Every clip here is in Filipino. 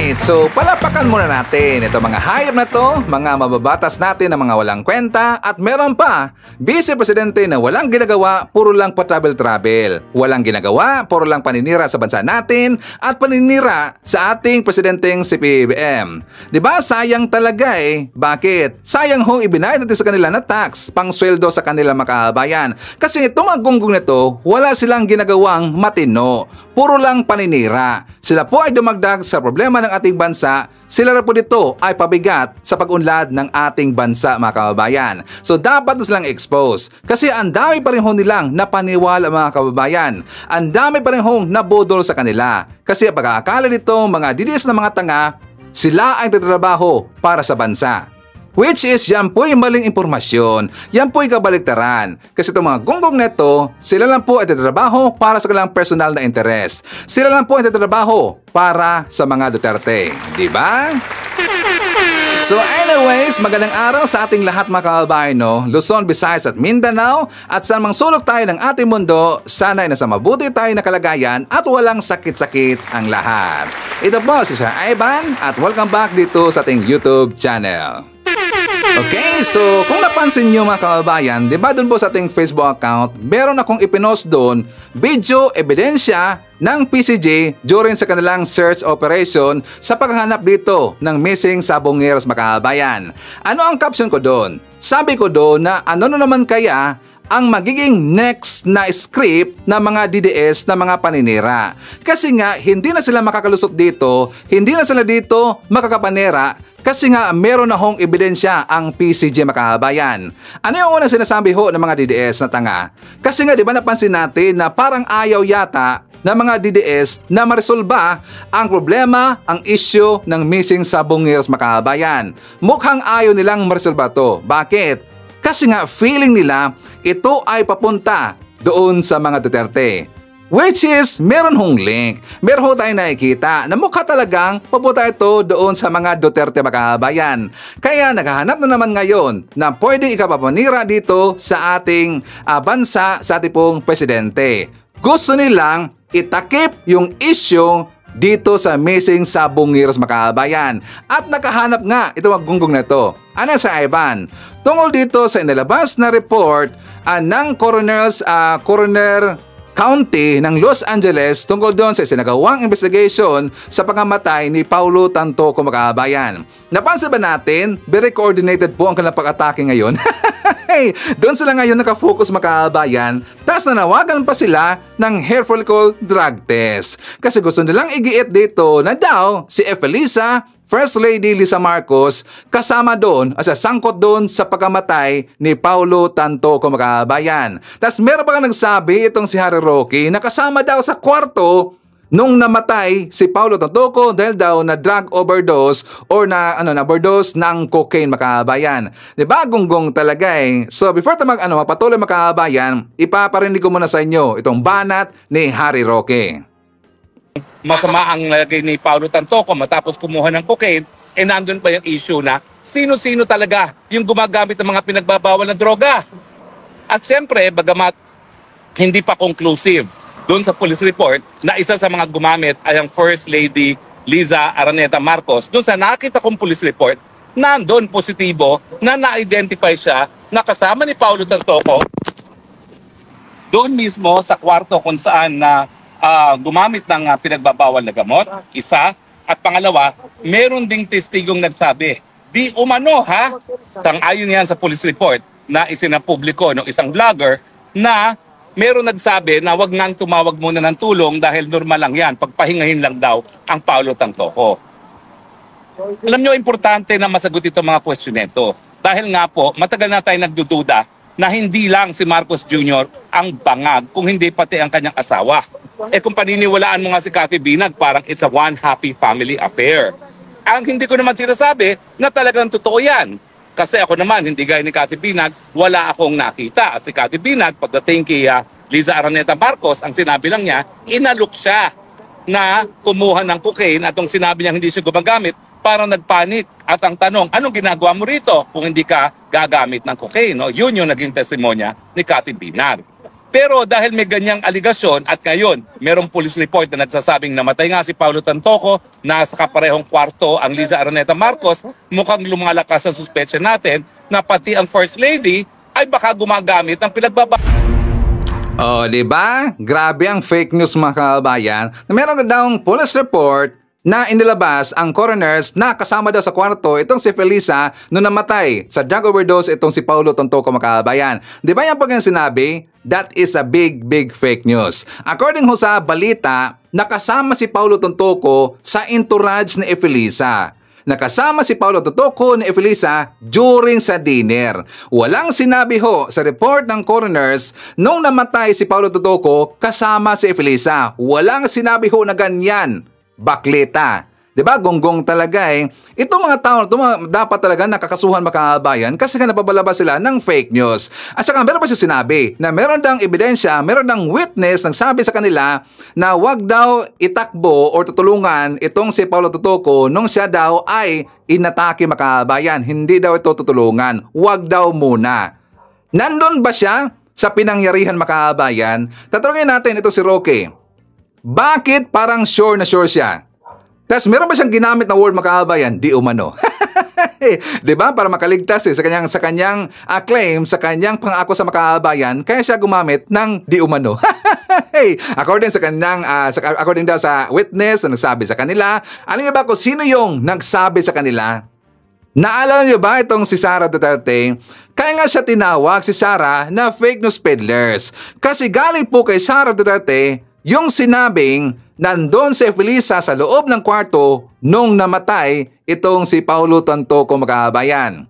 Alright, so palapakan muna natin ito mga hayop na to, mga mababatas natin na mga walang kwenta at meron pa, Vice Presidente na walang ginagawa, puro lang pa-travel-travel. Walang ginagawa, puro lang paninira sa bansa natin at paninira sa ating presidenteng si PBBM. Diba sayang talaga eh? Bakit? Sayang hong ibinayad natin sa kanila na tax, pang sweldo sa kanila makabayan. Kasi itong mga gunggong na to, wala silang ginagawang matino. Puro lang paninira. Sila po ay dumagdag sa problema ng ating bansa. Sila rin po dito ay pabigat sa pag-unlad ng ating bansa mga kababayan. So dapat na silang expose. Kasi ang dami pa rin ho nilang napaniwala mga kababayan. Ang dami pa rin hong nabudol sa kanila. Kasi ang pag-aakala nito mga didis na mga tanga, sila ay nagtatrabaho para sa bansa. Which is, yan po yung maling impormasyon. Yan po yung kabaliktaran. Kasi itong mga gunggong neto, sila lang po ay nagtatrabaho para sa kanilang personal na interest. Sila lang po ay nagtatrabaho para sa mga Duterte. Diba? So anyways, magandang araw sa ating lahat mga kababayan, no? Luzon, Visayas at Mindanao. At sa mga sulok tayo ng ating mundo, sana ay nasa mabuti tayo na kalagayan at walang sakit-sakit ang lahat. Ito po si Sir Ivan at welcome back dito sa ating YouTube channel. Okay, so kung napansin nyo mga kababayan, di ba doon po sa ating Facebook account, meron akong ipinost doon video ebidensya ng PCG during sa kanilang search operation sa paghahanap dito ng missing sabongeros mga kababayan. Ano ang caption ko doon? Sabi ko doon na ano na naman kaya ang magiging next na script ng mga DDS na mga paninira. Kasi nga, hindi na sila makakalusot dito, hindi na sila dito makakapanera, kasi nga meron na hong ebidensya ang PCG makabayan. Ano yung unang sinasabi ho ng mga DDS na tanga? Kasi nga di ba napansin natin na parang ayaw yata ng mga DDS na maresolba ang problema, ang issue ng missing sabongeros makabayan. Mukhang ayaw nilang maresolba to. Bakit? Kasi nga feeling nila ito ay papunta doon sa mga Duterte. Which is, meron hong link. Meron ho tayong nakikita na mukha talagang papunta ito doon sa mga Duterte makabayan. Kaya naghahanap na naman ngayon na pwedeng ikapapanira dito sa ating bansa, sa ating pong presidente. Gusto nilang itakip yung issue dito sa missing sabongeros makabayan. At nakahanap nga ito ang gunggong na ito. Ano sa Ivan? Tungkol dito sa inilabas na report ng Coroner County ng Los Angeles tungkol doon sa isinagawang investigation sa pangamatay ni Paulo Tantoco makabayan. Napansin ba natin? Very coordinated po ang kanilang pag-atake ngayon. Doon sila ngayon nakafocus makabayan, tapos nanawagan pa sila ng hair follicle drug test. Kasi gusto nilang igiit dito na daw si Efelisa, First Lady Lisa Marcos, kasama doon, sangkot doon sa pagkamatay ni Paulo Tantoco makabayan. Tapos meron pa nga nagsabi itong si Harry Roque na kasama daw sa kwarto nung namatay si Paulo Tantoco dahil daw na drug overdose or na overdose ng cocaine makabayan. Diba gunggong talaga eh. So before tayo magpatuloy makabayan, ipaparinig ko muna sa inyo itong banat ni Harry Roque. Masama ang lagay ni Paulo Tantoco matapos kumuha ng cocaine, nandun pa yung issue na sino-sino talaga yung gumagamit ng mga pinagbabawal na droga. At siyempre, bagamat hindi pa conclusive doon sa police report na isa sa mga gumamit ay ang First Lady Liza Araneta Marcos, doon sa nakita kong police report, nandun positibo na na-identify siya na kasama ni Paulo Tantoco doon mismo sa kwarto kung saan na gumamit ng pinagbabawal na gamot, isa. At pangalawa, meron ding testigong nagsabi, di umano ha, sang-ayon yan sa police report na isinapubliko ng isang vlogger na meron nagsabi na wag nang tumawag muna ng tulong dahil normal lang yan, pagpahingahin lang daw ang Paulo Tantoco. Alam nyo, importante na masagot itong mga question nito. Dahil nga po, matagal na tayo nagdududa na hindi lang si Marcos Jr. ang bangag, kung hindi pati ang kanyang asawa. Kung paniniwalaan mo nga si Cathy Binag, parang it's a one happy family affair. Ang hindi ko naman sinasabi na talagang totoo yan. Kasi ako naman, hindi gaya ni Cathy Binag, wala akong nakita. At si Cathy Binag, pagdating kay Liza Araneta Marcos, ang sinabi lang niya, inalok siya na kumuha ng cocaine at ang sinabi niya hindi siya gumagamit, parang nagpanik. At ang tanong, anong ginagawa mo rito kung hindi ka gagamit ng cocaine? No? Yun yung naging testimonya ni Cathy Binag. Pero dahil may ganyang aligasyon at ngayon merong police report na nagsasabing namatay nga si Paulo Tantoco, nasa kaparehong kwarto ang Liza Araneta Marcos, mukhang lumalakas ang suspetsya natin na pati ang First Lady ay baka gumagamit ng Oh, di ba? Grabe ang fake news mga kababayan. Meron daw police report na inilabas ang coroners na kasama daw sa kwarto itong si Felisa nung namatay sa drug overdose itong si Paulo Tantoco mga kababayan. Di ba yan pag sinabi? That is a big fake news. According ho sa balita, nakasama si Paulo Tantoco sa entourage ni Felisa. Nakasama si Paulo Tantoco ni Felisa during sa dinner. Walang sinabi ho sa report ng coroners nung namatay si Paulo Tantoco kasama si Felisa. Walang sinabi ho na ganyan. Bakleta. Diba? Gonggong talaga eh. Itong mga tao na ito, dapat talaga nakakasuhan makabayan kasi nga napabalabas sila ng fake news. At saka meron pa siya sinabi na meron dang ebidensya, meron dang witness nagsabi sa kanila na wag daw itakbo o tutulungan itong si Paulo Tantoco nung siya daw ay inatake makabayan. Hindi daw ito tutulungan. Wag daw muna. Nandun ba siya sa pinangyarihan makabayan? Tatanungin natin ito si Roque. Bakit parang sure na sure siya? Tapos meron ba siyang ginamit na word makabayan? Di umano. Diba? Para makaligtas sa kanyang claim, sa kanyang pangako sa makabayan, kaya siya gumamit ng di umano. According sa kanyang, according daw sa witness na nagsabi sa kanila, alam niyo ba kung sino yung nagsabi sa kanila? Naalala niyo ba itong si Sara Duterte? Kaya nga siya tinawag si Sara na fake news peddlers. Kasi galing po kay Sara Duterte yung sinabing nandun si Felisa sa loob ng kwarto nung namatay itong si Paulo Tantoco makabayan.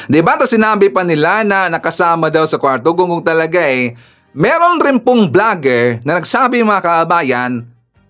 Diba ito sinabi pa nila na nakasama daw sa kwarto? Gunggong talaga eh. Meron rin pong vlogger na nagsabi mga kabayan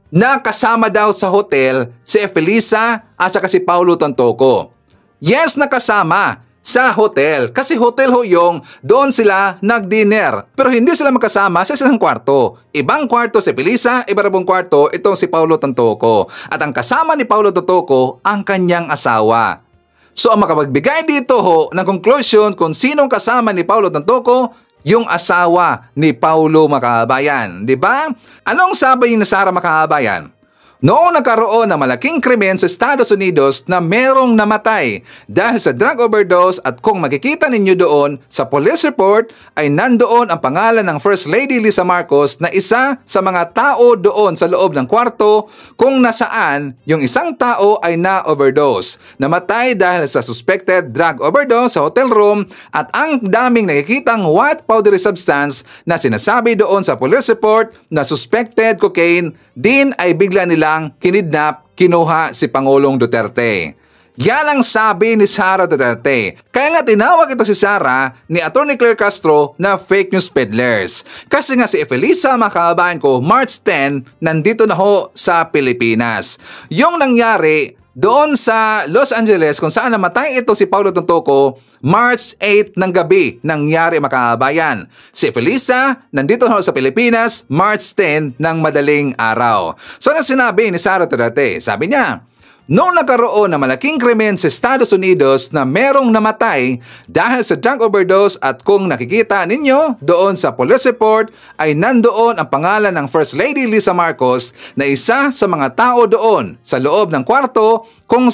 na kasama daw sa hotel si Felisa at saka si Paulo Tantoco. Yes, nakasama sa hotel. Kasi hotel ho yung doon sila nag-dinner. Pero hindi sila magkasama sa isang kwarto. Ibang kwarto si Felisa, iba rin pong kwarto itong si Paulo Tantoco. At ang kasama ni Paulo Tantoco, ang kanyang asawa. So ang makapagbigay dito ho ng conclusion kung sinong kasama ni Paulo Tantoco, yung asawa ni Paulo makabayan. Diba? Anong sabi ni Sara makabayan? Noong nagkaroon ng malaking krimen sa Estados Unidos na merong namatay dahil sa drug overdose at kung makikita ninyo doon sa police report ay nandoon ang pangalan ng First Lady Liza Marcos na isa sa mga tao doon sa loob ng kwarto kung nasaan yung isang tao ay na-overdose. Namatay dahil sa suspected drug overdose sa hotel room at ang daming nakikitang white powdery substance na sinasabi doon sa police report na suspected cocaine din ay bigla nila kinidnap, kinuha si Pangulong Duterte. Yan ang sabi ni Sara Duterte. Kaya nga tinawag ito si Sara ni Atty. Claire Castro na fake news peddlers. Kasi nga si Felisa mga kababayan ko, March 10, nandito na ho sa Pilipinas. Yung nangyari doon sa Los Angeles kung saan namatay ito si Paulo Tantoco, March 8 ng gabi nangyari makabayan. Si Felisa nandito na sa Pilipinas, March 10 ng madaling araw. So na sinabi ni Sara Duterte, sabi niya, noong nagkaroon ng malaking krimen sa Estados Unidos na merong namatay dahil sa drug overdose at kung nakikita ninyo doon sa police report ay nandoon ang pangalan ng First Lady Liza Marcos na isa sa mga tao doon sa loob ng kwarto kung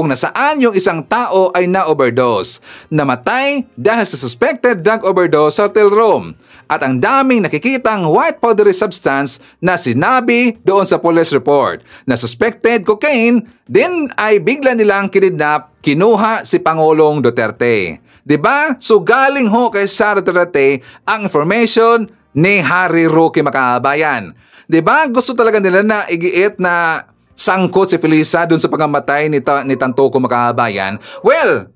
nasaan yung isang tao ay na-overdose. Namatay dahil sa suspected drug overdose sa hotel room. At ang daming nakikitang white powdery substance na sinabi doon sa police report na suspected cocaine, din ay bigla nilang kinidnap, kinuha si Pangulong Duterte. Diba? So galing ho kay Sara Duterte ang information ni Harry Roque makabayan. Diba? Gusto talaga nila na igiit na sangkot si Felisa doon sa pagkamatay ni Tantoco makabayan. Well,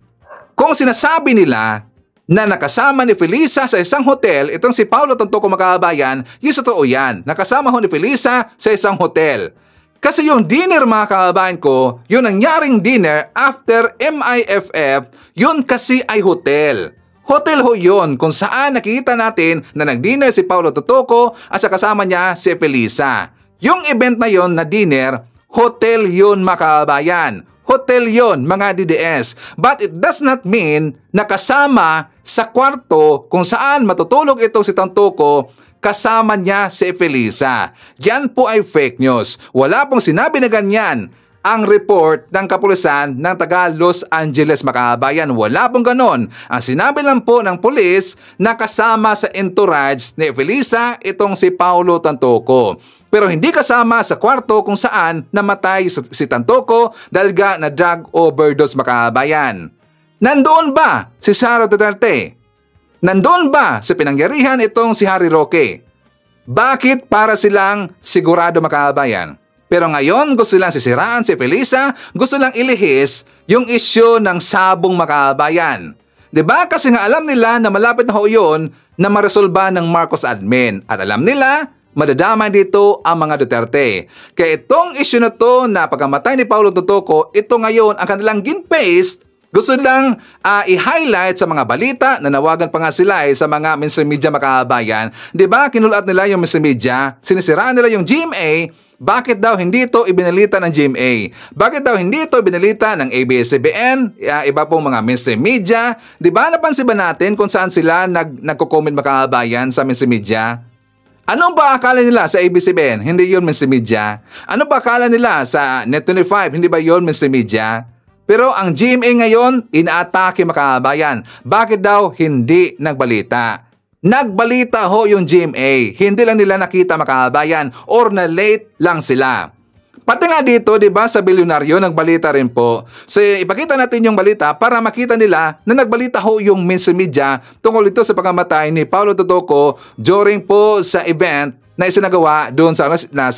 kung sinasabi nila na nakasama ni Felisa sa isang hotel, itong si Paulo Tantoco makabayan, yung totoo yan. Nakasama ho ni Felisa sa isang hotel. Kasi yung dinner mga kababayan ko, yung nangyaring dinner after MIFF, yun kasi ay hotel. Hotel ho yun kung saan nakikita natin na nag-dinner si Paulo Tantoco at sa kasama niya si Felisa. Yung event na yon na dinner, hotel yun mga kababayan. Hotel yon, mga DDS. But it does not mean na kasama sa kwarto kung saan matutulog itong si Tantoco, kasama niya si Efelisa. Yan po ay fake news. Wala pong sinabi na ganyan ang report ng kapulisan ng taga Los Angeles, mga kabayan. Wala pong ganon. Ang sinabi lang po ng pulis na kasama sa entourage ni Efelisa itong si Paulo Tantoco. Pero hindi kasama sa kwarto kung saan namatay si Tantoco dahil na drug overdose, mga kabayan. Nandoon ba si Sara Duterte? Nandoon ba sa pinangyarihan itong si Harry Roque? Bakit para silang sigurado, mga kabayan? Pero ngayon gusto lang sisiraan si Efelisa, gusto lang ilihis yung isyu ng sabong, mga kabayan. Diba? Kasi nga alam nila na malapit na ho yun na maresolba ng Marcos admin. At alam nila, madadamay dito ang mga Duterte. Kaya itong isyu na to na pagkamatay ni Paulo Tantoco, ito ngayon ang kanilang gin-paste. Gusto lang i-highlight sa mga balita na nawagan pa nga sila sa mga mainstream media, mga kabayan. Diba? Kinulat nila yung mainstream media, sinisiraan nila yung GMA. Bakit daw hindi ito ibinalita ng GMA? Bakit daw hindi ito ibinalita ng ABS-CBN, iba pong mga mainstream media? Di ba napansin ba natin kung saan sila nagko-comment, mga kabayan, sa mainstream media? Ano ba akala nila sa ABS-CBN? Hindi yun mainstream media. Ano ba akala nila sa Net25? Hindi ba yun mainstream media? Pero ang GMA ngayon, inaatake, mga kabayan. Bakit daw hindi nagbalita? Nagbalita ho yung GMA. Hindi lang nila nakita, mga kabayan, or na late lang sila. Pati nga dito, 'di ba, sa bilyonaryo nagbalita rin po. So ipakita natin yung balita para makita nila na nagbalita ho yung mainstream media tungkol ito sa pagkamatay ni Paulo Tantoco during po sa event na isinagawa doon sa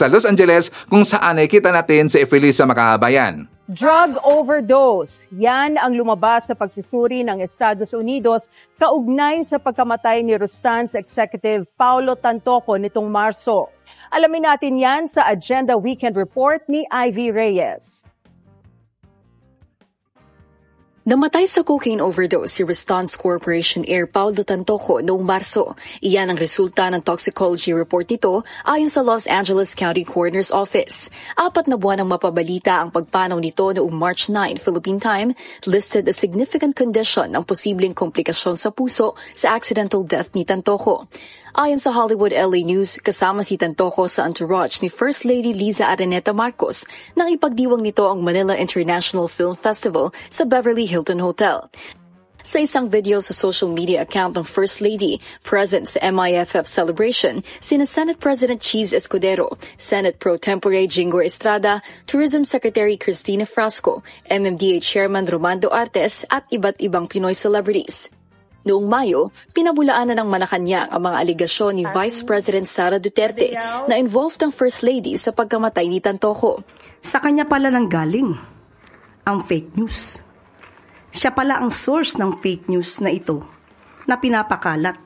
Los Angeles, kung saan nakita natin si Efelisa, mga kabayan. Drug overdose. Yan ang lumabas sa pagsusuri ng Estados Unidos kaugnay sa pagkamatay ni Rustan's Executive Paulo Tantoco nitong Marso. Alamin natin yan sa Agenda Weekend Report ni Ivy Reyes. Namatay sa cocaine overdose si Rustan's Corporation Heir Paulo Tantoco noong Marso. Iyan ang resulta ng toxicology report nito ayon sa Los Angeles County Coroner's Office. 4 na buwan ang mapabalita ang pagpanaw nito noong March 9 Philippine time, listed a significant condition ng posibleng komplikasyon sa puso sa accidental death ni Tantoco. Ayon sa Hollywood LA News, kasama si Tantoco sa entourage ni First Lady Liza Araneta Marcos nang ipagdiwang nito ang Manila International Film Festival sa Beverly Hilton Hotel. Sa isang video sa social media account ng First Lady, present sa MIFF celebration, sina Senate President Cheese Escudero, Senate Pro Tempore Jingo Estrada, Tourism Secretary Cristina Frasco, MMDA Chairman Romando Artes at iba't ibang Pinoy celebrities. Noong Mayo, pinabulaanan ng Malacanang ang mga aligasyon ni Vice President Sara Duterte na involved ang First Lady sa pagkamatay ni Tantoco. Sa kanya pala nang galing ang fake news. Siya pala ang source ng fake news na ito na pinapakalat.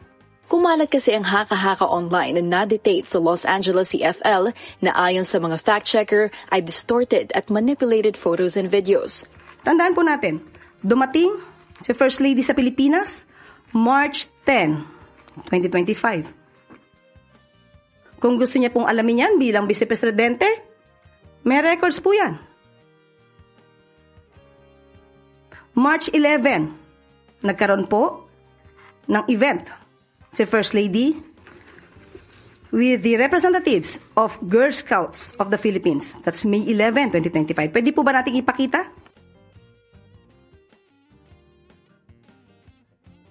Kumalat kasi ang haka-haka online na na-dictate sa Los Angeles CFL na ayon sa mga fact-checker ay distorted at manipulated photos and videos. Tandaan po natin, dumating si First Lady sa Pilipinas March 10, 2025. Kung gusto niya pong alamin yan bilang Vice Presidente, may records po yan. March 11, nagkaroon po ng event si First Lady with the representatives of Girl Scouts of the Philippines. That's May 11, 2025. Pwede po ba nating ipakita?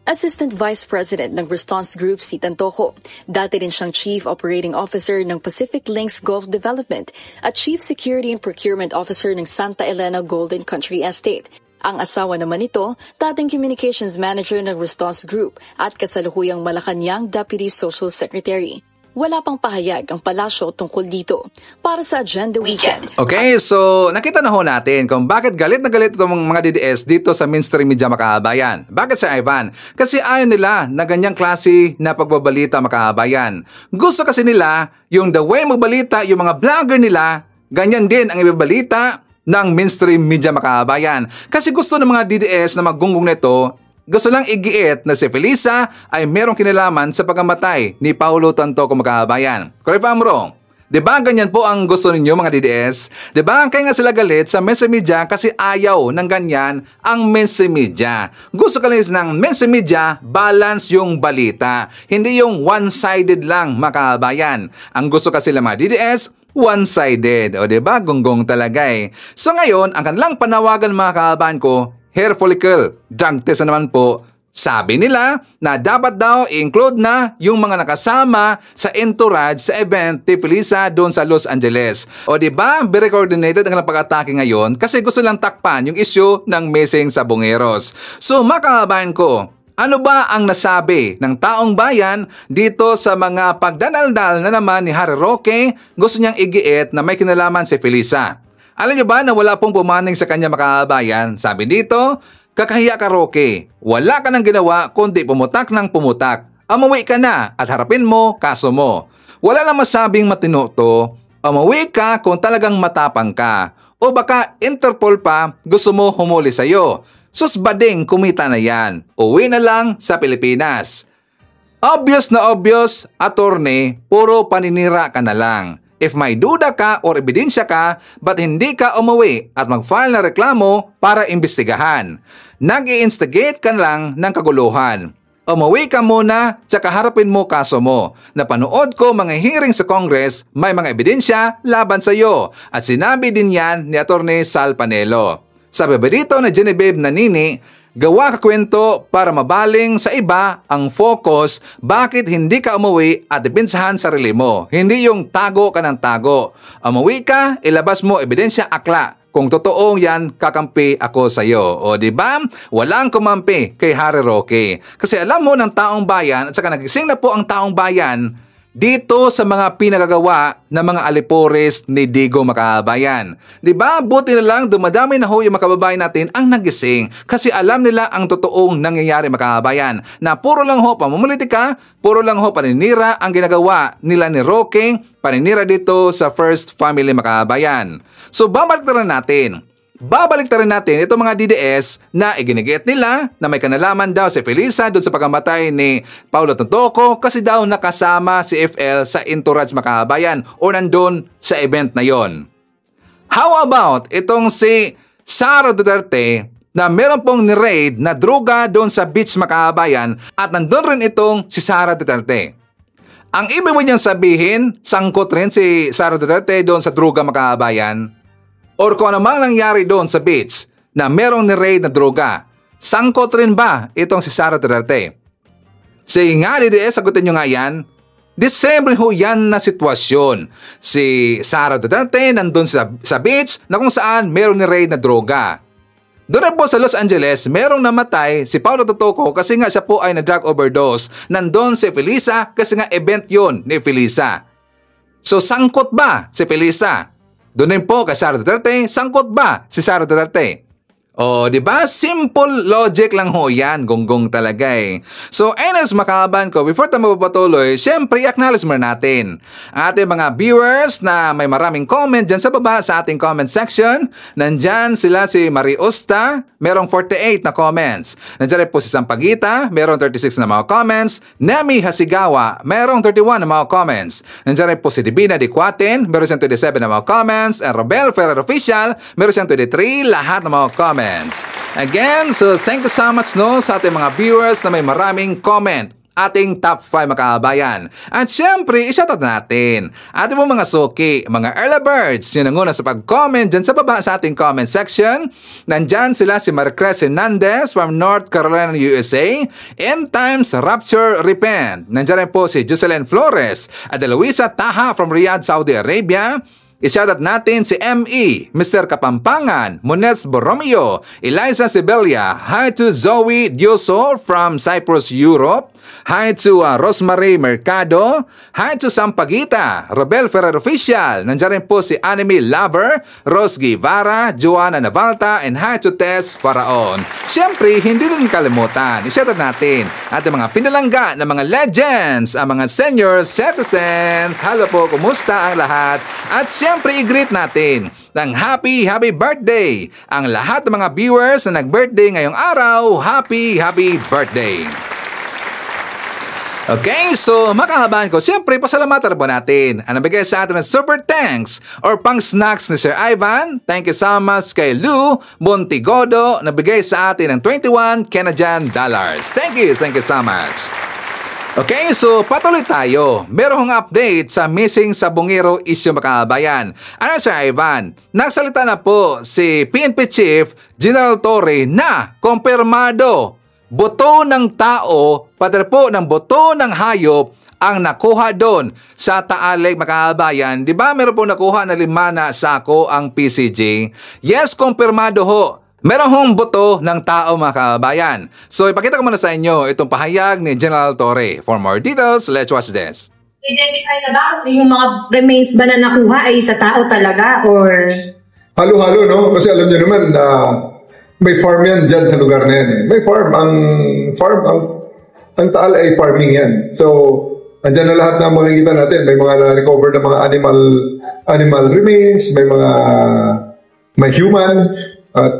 Assistant Vice President ng Response Group si Tantoco. Dati rin siyang Chief Operating Officer ng Pacific Links Gulf Development at Chief Security and Procurement Officer ng Santa Elena Golden Country Estate. Ang asawa naman nito, dating Communications Manager ng Response Group at kasalukuyang Malacanang Deputy Social Secretary. Wala pang pahayag ang palasyo tungkol dito. Para sa Agenda Weekend. Okay, so nakita na ho natin kung bakit galit na galit itong mga DDS dito sa mainstream media, mga kabayan. Bakit si Ivan? Kasi ayaw nila na ganyang klase na pagbabalita, mga kabayan. Gusto kasi nila yung the way magbalita, yung mga vlogger nila, ganyan din ang ibabalita ng mainstream media, mga kabayan. Kasi gusto ng mga DDS na maggunggong nito, gusto lang igiit na si Efelisa ay merong kinalaman sa pagkamatay ni Paulo Tantoco, mga kabayan. Correct ba, I'm wrong? Diba ganyan po ang gusto ninyo mga DDS? Diba kaya nga sila galit sa mainstream media kasi ayaw ng ganyan ang mainstream media. Gusto kalis ng mainstream media, balance yung balita. Hindi yung one-sided lang mga kabayan. Ang gusto kasi ng mga DDS, one-sided. O diba? Gonggong talaga eh. So ngayon, ang kanilang panawagan mga kabayan ko, hair follicle, drug test na naman po. Sabi nila na dapat daw i-include na yung mga nakasama sa entourage sa event ni Felisa doon sa Los Angeles. O diba, very coordinated ang pag-atake ngayon kasi gusto lang takpan yung issue ng missing sa Bongeros. So makabayan ko, ano ba ang nasabi ng taong bayan dito sa mga pagdanaldal na naman ni Harry Roque gusto niyang igiit na may kinalaman si Felisa? Alam niyo ba na wala pong pumaning sa kanya makabayan? Sabi dito, kakahiya ka Roque, wala ka nang ginawa kundi pumutak ng pumutak. Umuwi ka na at harapin mo kaso mo. Wala lang masabing matino to, umuwi ka kung talagang matapang ka. O baka Interpol pa gusto mo humuli sa'yo. Susbading kumita na yan, uwi na lang sa Pilipinas. Obvious na obvious, attorney, puro paninira ka na lang. If may duda ka o ebidensya ka, ba't hindi ka umuwi at mag-file na reklamo para imbestigahan? Nag-i-instigate ka lang ng kaguluhan. Umuwi ka muna, tsaka harapin mo kaso mo. Napanood ko mga hearing sa Congress, may mga ebidensya laban sa iyo. At sinabi din yan ni Atty. Sal Panelo. Sabi ba dito na Genevieve Nanini, gawa ka kwento para mabaling sa iba ang focus bakit hindi ka umuwi at ipinsahan sarili mo. Hindi yung tago ka ng tago. Umuwi ka, ilabas mo ebidensya akla. Kung totoong yan, kakampi ako sa iyo. O diba? Walang kumampi kay Harry Roque. Kasi alam mo ng taong bayan at saka nagising na po ang taong bayan dito sa mga pinagagawa ng mga alipores ni Digo makabayan. Diba? Buti na lang dumadami na ho yung makababayan natin ang nagising kasi alam nila ang totoong nangyayari makabayan. Na puro lang ho pamumulitika, puro lang ho paninira ang ginagawa nila ni Roque, paninira dito sa First Family makabayan. So babaliktaran natin itong mga DDS na iginigit nila na may kanalaman daw si Felisa doon sa pagkamatay ni Paulo Tontoco kasi daw nakasama si FL sa entourage makabayan o nandun sa event na yon. How about itong si Sara Duterte na meron pong ni-raid na droga doon sa beach makabayan at nandun rin itong si Sara Duterte. Ang ibig mo niyang sabihin, sangkot rin si Sara Duterte doon sa droga makabayan? Or kung anumang nangyari doon sa beach na merong ni-raid na droga, sangkot rin ba itong si Sara Duterte? Sige nga, DDS, sagutin nyo nga yan. December ho yan na sitwasyon. Si Sara Duterte nandun sa beach na kung saan merong ni-raid na droga. Doon po sa Los Angeles, merong namatay si Paulo Tontoco kasi nga siya po ay na-drug overdose. Nandun si Felisa kasi nga event yon ni Felisa. So sangkot ba si Felisa? Doon din po kay Sara Duterte, sangkot ba si Sara Duterte? O, di ba? Simple logic lang ho yan. Gonggong talaga eh. So, anyways, makaban ko, before tayo mapapatuloy, syempre, i-acknowledge mo natin ating mga viewers na may maraming comment dyan sa baba sa ating comment section. Nandyan sila si Marie Usta, merong 48 na comments. Nandyan rin po si Sampagita, merong 36 na mga comments. Nemi Hasigawa, merong 31 na mga comments. Nandyan rin po si Divina Dicuaten, meron siyang 27 na mga comments. And Robel Ferrer Official, meron siyang 23, lahat ng mga comments. Again, so thank you so much sa ating mga viewers na may maraming comment. Ating top 5 makabayan. At syempre, i-shoutout natin ating mga suki, mga early birds. Yun ang una sa pag-comment dyan sa baba sa ating comment section. Nandyan sila si Marcres Hernandez from North Carolina, USA. End Times Rapture Repent. Nandyan rin po si Jocelyn Flores at Luisa Taha from Riyadh, Saudi Arabia. I-shoutout natin si M.E., Mr. Kapampangan, Monez Borromeo, Eliza Sibelia, hi to Zoe Dioso from Cyprus, Europe, hi to Rosemary Mercado, hi to Sampagita, Robel Ferrer Official, nandiyan rin po si Anime Lover, Rose Guevara, Joanna Navalta, and hi to Tess Faraon. Siyempre, hindi rin kalimutan, i-shoutout natin ating mga pinalangga na mga legends, ang mga senior citizens. Hello po, kumusta ang lahat? At siyempre, i-greet natin ng happy birthday ang lahat ng mga viewers na nag-birthday ngayong araw. Happy birthday! Okay, so makahabahan ko, siyempre pasalamatan po natin ang nabigay sa atin ng super thanks or pang snacks ni Sir Ivan. Thank you so much kay Lou Montigodo, nabigay sa atin ng 21 Canadian dollars. Thank you so much. Okay, so patuloy tayo. Merong update sa missing Sabongero issue makabayan. Ano Sir Ivan? Nagsalita na po si PNP Chief General Torre na kumpirmado boto ng tao, pati po ng boto ng hayop ang nakuha doon sa Taal Lake makabayan. Di ba meron po nakuha na 5 na sako ang PCG? Yes, kumpirmado ho. Meron hong boto ng tao mga kabayan. So ipakita ko muna sa inyo itong pahayag ni General Torre. For more details, let's watch this. Identify na ba yung mga remains ba na nakuha ay sa tao talaga or? Halo-halo, no? Kasi alam niyo naman na may farm yan dyan sa lugar na yan. May farm. Ang Taal ay farming yan. So, andyan na lahat na makikita natin. May mga na-recover na mga animal remains, may human, at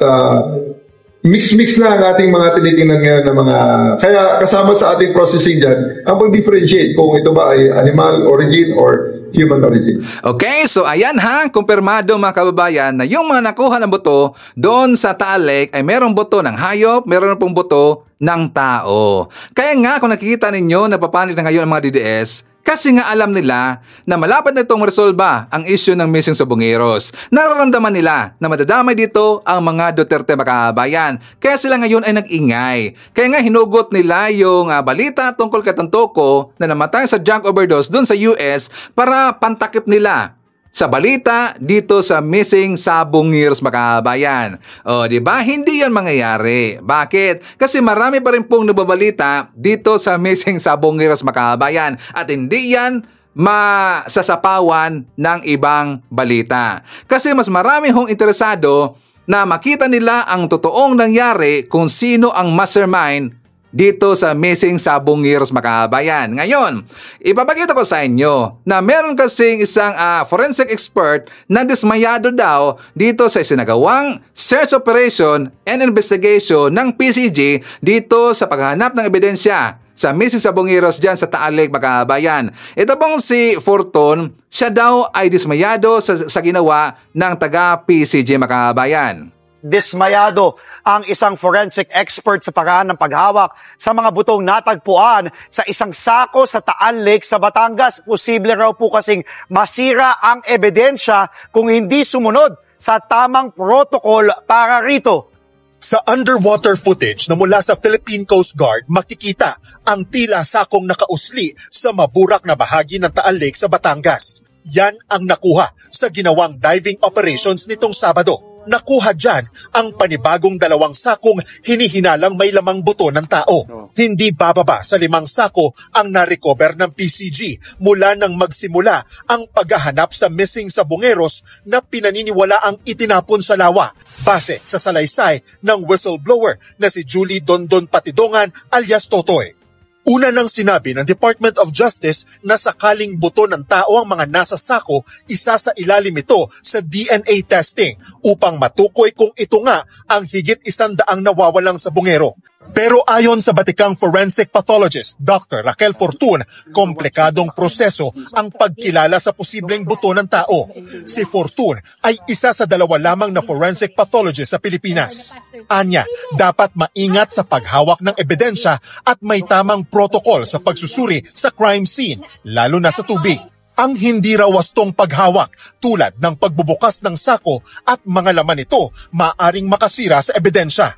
mix-mix na ang ating mga tinitingnan ngayon na mga... Kaya kasama sa ating processing dyan, ang pag-differentiate kung ito ba ay animal origin or human origin. Okay, so ayan ha, kumpirmado mga kababayan na yung mga nakuha ng boto doon sa Taal Lake ay merong boto ng hayop, meron pong boto ng tao. Kaya nga kung nakikita ninyo na papanit na ngayon ang mga DDS, kasi nga alam nila na malapit na itong resolba ang issue ng missing Sabongeros. Nararamdaman nila na madadamay dito ang mga Duterte makabayan. Kaya sila ngayon ay nag-ingay. Kaya nga hinugot nila yung balita tungkol kay Tantoco na namatay sa drug overdose dun sa US para pantakip nila sa balita dito sa missing Sabongeros makabayan. O, di ba? Hindi yan mangyayari. Bakit? Kasi marami pa rin pong nababalita dito sa missing Sabongeros makabayan at hindi yan masasapawan ng ibang balita. Kasi mas marami hong interesado na makita nila ang totoong nangyari kung sino ang mastermind dito sa missing Sabongeros makabayan. Ngayon, ipapakita ko sa inyo na meron kasing isang forensic expert na dismayado daw dito sa isinagawang search operation and investigation ng PCG dito sa paghahanap ng ebidensya sa missing Sabongeros dyan sa Taal Lake makabayan. Ito pong si Fortune, siya daw ay dismayado sa ginawa ng taga-PCG makabayan. Dismayado ang isang forensic expert sa paraan ng paghawak sa mga butong natagpuan sa isang sako sa Taal Lake sa Batangas. Posible raw po kasing masira ang ebidensya kung hindi sumunod sa tamang protocol para rito. Sa underwater footage na mula sa Philippine Coast Guard, makikita ang tila sakong nakausli sa maburak na bahagi ng Taal Lake sa Batangas. Yan ang nakuha sa ginawang diving operations nitong Sabado. Nakuha dyan ang panibagong 2 sakong hinihinalang may lamang buto ng tao. Hindi bababa sa 5 sako ang na-recover ng PCG mula nang magsimula ang paghahanap sa missing Sabongeros na pinaniniwala ang itinapon sa lawa base sa salaysay ng whistleblower na si Julie Dondon Patidongan alias Totoy. Una nang sinabi ng Department of Justice na sakaling buto ng tao ang mga nasa sako, isa sa ilalim ito sa DNA testing upang matukoy kung ito nga ang higit 100 nawawalang sabongero. Pero ayon sa batikang forensic pathologist Dr. Raquel Fortun, komplikadong proseso ang pagkilala sa posibleng buto ng tao. Si Fortun ay isa sa 2 lamang na forensic pathologist sa Pilipinas. Anya, dapat maingat sa paghawak ng ebidensya at may tamang protokol sa pagsusuri sa crime scene, lalo na sa tubig. Ang hindi raw wastong paghawak tulad ng pagbubukas ng sako at mga laman nito maaring makasira sa ebidensya.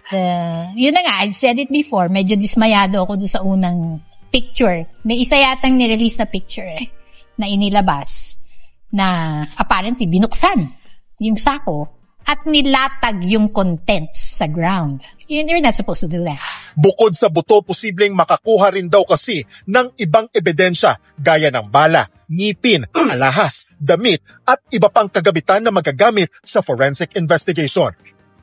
Yun na nga, I've said it before, medyo dismayado ako doon sa unang picture. May isa yatang nirelease na picture na inilabas na apparently binuksan yung sako at nilatag yung contents sa ground. You're not supposed to do that. Bukod sa buto, posibleng makakuha rin daw kasi ng ibang ebidensya gaya ng bala, ngipin, alahas, damit at iba pang kagamitan na magagamit sa forensic investigation.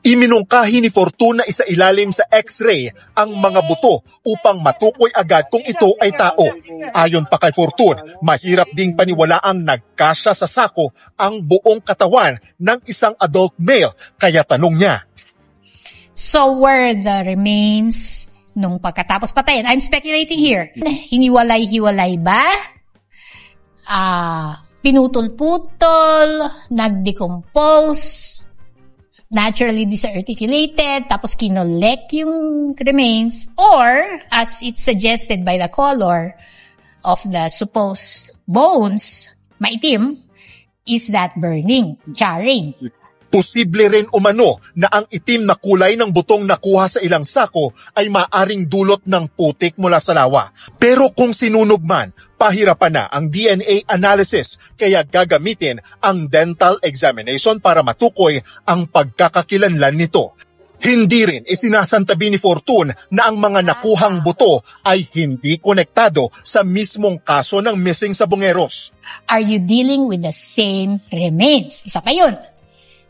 Iminungkahi ni Fortun na isailalim sa X-ray ang mga buto upang matukoy agad kung ito ay tao. Ayon pa kay Fortun, mahirap ding paniwalaang nagkasya sa sako ang buong katawan ng isang adult male. Kaya tanong niya, So were the remains nung pagkatapos patayin. I'm speculating here. Hiniwalay-hiwalay ba? Pinutol-putol, nag-decompose, naturally disarticulated, tapos kinolek yung remains, or, as it's suggested by the color of the supposed bones, maitim, is that burning, charring. Posible rin umano na ang itim na kulay ng butong nakuha sa ilang sako ay maaring dulot ng putik mula sa lawa. Pero kung sinunog man, pahirapan na ang DNA analysis kaya gagamitin ang dental examination para matukoy ang pagkakakilanlan nito. Hindi rin isinasantabi ni Fortun na ang mga nakuhang buto ay hindi konektado sa mismong kaso ng missing sa Bungeros. Are you dealing with the same remains? Isa pa yun.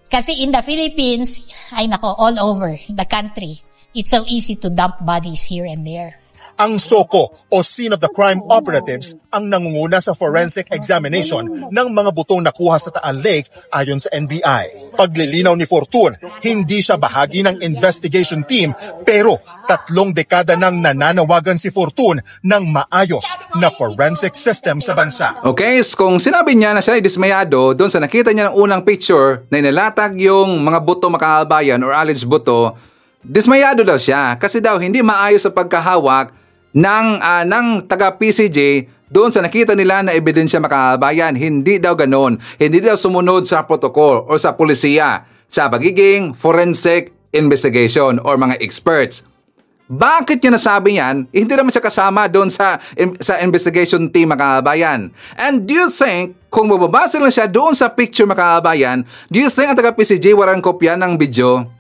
Kasi in the Philippines, ay nako, all over the country, it's so easy to dump bodies here and there. Ang SOCO o Scene of the Crime Operatives ang nangunguna sa forensic examination ng mga butong nakuha sa Taal Lake ayon sa NBI. Paglilinaw ni Fortun, hindi siya bahagi ng investigation team pero 3 dekada nang nananawagan si Fortun ng maayos na forensic system sa bansa. Okay, kung sinabi niya na siya ay dismayado doon sa nakita niya ng unang picture na inalatag yung mga buto makabayan or alleged buto, dismayado daw siya kasi daw hindi maayos sa pagkahawak ng taga-PCJ doon sa nakita nila na ebidensya makabayan. Hindi daw ganon. Hindi daw sumunod sa protocol o sa polisiya sa pagiging forensic investigation or mga experts. Bakit niya nasabi yan? Hindi naman siya kasama doon sa investigation team makabayan. And do you think, kung mababasa lang siya doon sa picture makabayan, do you think ang taga-PCJ walang kopya ng video?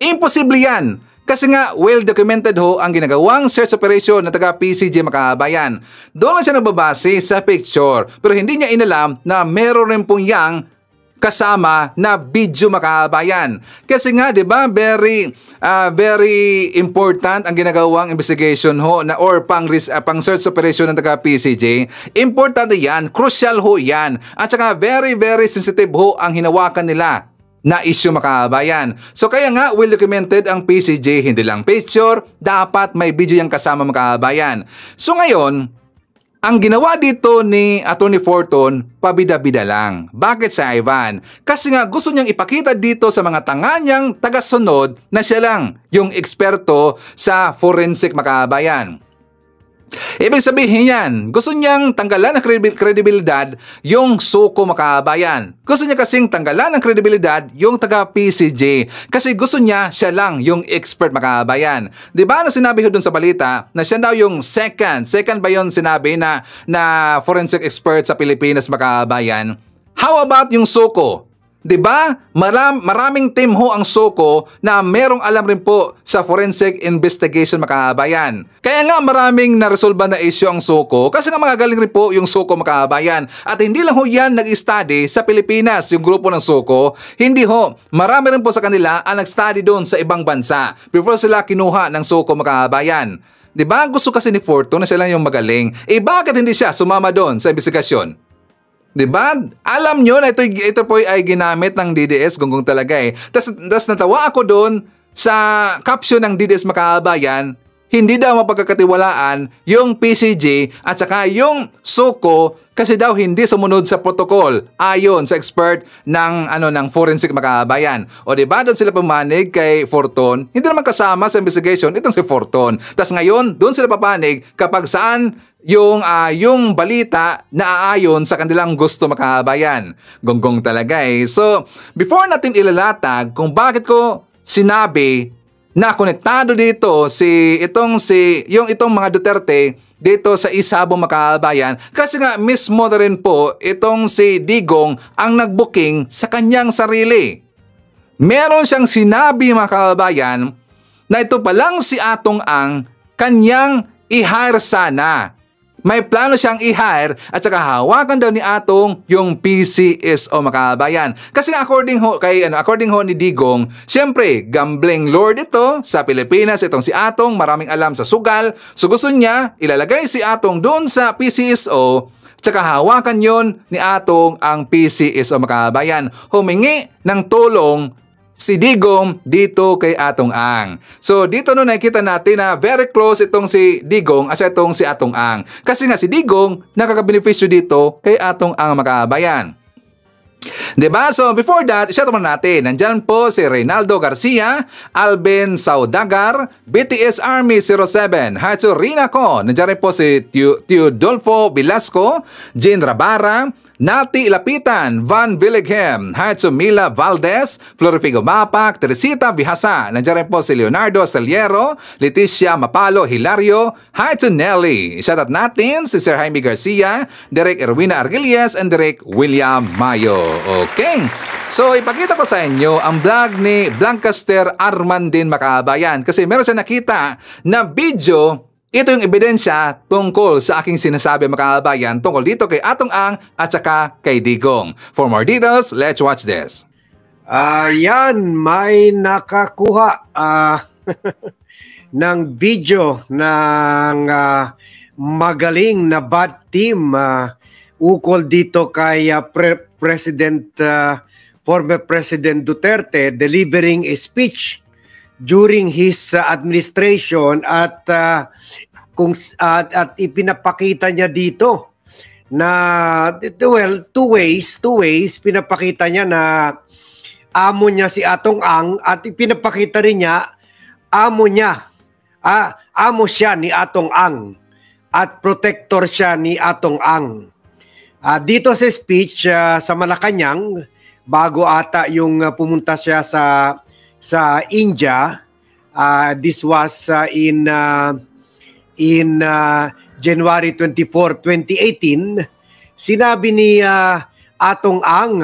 Imposible yan. Kasi nga, well-documented ho ang ginagawang search operation ng taga-PCJ makabayan. Doon lang siya nagbabase sa picture. Pero hindi niya inalam na meron rin pong yang kasama na video makabayan. Kasi nga, di ba, very important ang ginagawang investigation ho na or pang search operation ng taga-PCJ. Importante yan, crucial ho yan. At saka very, very sensitive ho ang hinawakan nila na issue makabayan. So kaya nga well documented ang PCJ, hindi lang picture, dapat may video yang kasama makabayan. So ngayon, ang ginawa dito ni Atty. Fortun, pabida-bida lang. Bakit sa Ivan? Kasi nga gusto niyang ipakita dito sa mga tanga niyang tagasunod na siya lang yung eksperto sa forensic makabayan. Ibig sabihin yan, gusto niyang tanggalan ng kredibilidad yung SOCO makabayan. Gusto niya kasing tanggalan ng kredibilidad yung taga-PCJ kasi gusto niya siya lang yung expert makabayan. Diba na sinabi ko dun sa balita na siya daw yung second ba yun sinabi na forensic expert sa Pilipinas makabayan? How about yung SOCO? Diba? Maraming team ho ang SOCO na merong alam rin po sa forensic investigation makabayan. Kaya nga maraming naresolba na issue ang SOCO kasi nga magagaling rin po yung SOCO makabayan. At hindi lang ho yan nag-study sa Pilipinas, yung grupo ng SOCO. Hindi ho, marami rin po sa kanila ang nag-study doon sa ibang bansa before sila kinuha ng SOCO makabayan. Diba? Gusto kasi ni Fortun na sila yung magaling. Bakit hindi siya sumama doon sa investigasyon? Diba? Alam nyo na ito po ay ginamit ng DDS, gonggong talaga eh. Tapos natawa ako doon sa caption ng DDS makabayan, hindi daw mapagkakatiwalaan yung PCJ at saka yung SOCO kasi daw hindi sumunod sa protocol ayon sa expert ng forensic makabayan. O diba doon sila pumanig kay Fortun, hindi naman kasama sa investigation itong si Fortun. Tapos ngayon doon sila papanig kapag saan yung balita na aayon sa kanilang gusto makabayan. Gonggong talaga eh. So, before natin ilalatag kung bakit ko sinabi na konektado dito itong mga Duterte dito sa Isabong makabayan, kasi nga mismo na rin po itong si Digong ang nagbooking sa kanyang sarili. Meron siyang sinabi makabayan na ito palang si Atong ang kanyang i-hire sana. May plano siyang i-hire at saka hawakan daw ni Atong yung PCSO makabayan. Kasi according ho ni Digong, siyempre gambling lord ito sa Pilipinas, itong si Atong, maraming alam sa sugal. So gusto niya ilalagay si Atong doon sa PCSO at saka hawakan yon ni Atong ang PCSO makabayan. Humingi ng tulong si Digong dito kay Atong Ang. So dito no nakikita natin na very close itong si Digong at itong si Atong Ang. Kasi nga si Digong nakakabenepisyo dito kay Atong Ang mga kabayan. Diba? So before that, shout out natin. Nandyan po si Reynaldo Garcia, Alvin Saudagar, BTS Army 07, Hatsu Rinako. Nandyan rin po si Teodolfo Velasco, Jean Rabara, Nati Lapitan, Van Villighem, Hatsu Mila Valdez, Florifigo Mapak, Teresita Vihasa. Nandiyan rin po si Leonardo Saliero, Leticia Mapalo Hilario, Hatsu Nelly. Shoutout natin si Sir Jaime Garcia, Derek Erwina Argelies, and Derek William Mayo. Okay. So ipakita ko sa inyo ang vlog ni Blancaster Armandin Makabayan kasi meron siya nakita na video. Ito yung ebidensya tungkol sa aking sinasabi mga kabayan tungkol dito kay Atong Ang at saka kay Digong. For more details, let's watch this. Yan, may nakakuha ng video ng magaling na bad team ukol dito kay former President Duterte delivering a speech during his administration at ipinapakita niya dito na two ways pinapakita niya na amo niya si Atong Ang at ipinapakita rin niya amo siya ni Atong Ang at protector siya ni Atong Ang. Dito sa speech sa Malacanang bago ata yung pumunta siya sa India, this was in January 24, 2018, sinabi ni Atong Ang,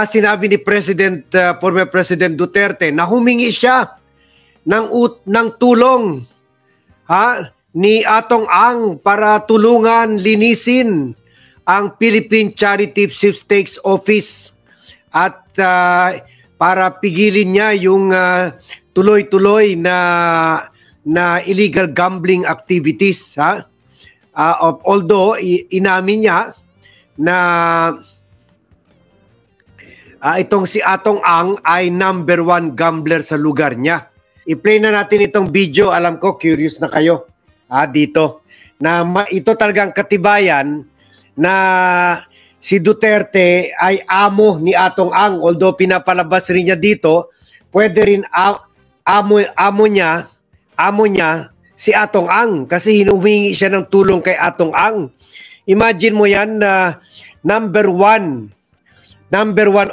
sinabi ni former President Duterte na humingi siya ng tulong ni Atong Ang para tulungan linisin ang Philippine Charity Sweepstakes Office at para pigilin niya yung tuloy-tuloy na illegal gambling activities. Although inamin niya na itong si Atong Ang ay number 1 gambler sa lugar niya. I-play na natin itong video. Alam ko, curious na kayo dito. Na ito talagang katibayan na si Duterte ay amo ni Atong Ang. Although pinapalabas rin niya dito, pwede rin amo niya si Atong Ang kasi hinuhingi siya ng tulong kay Atong Ang. Imagine mo yan na number one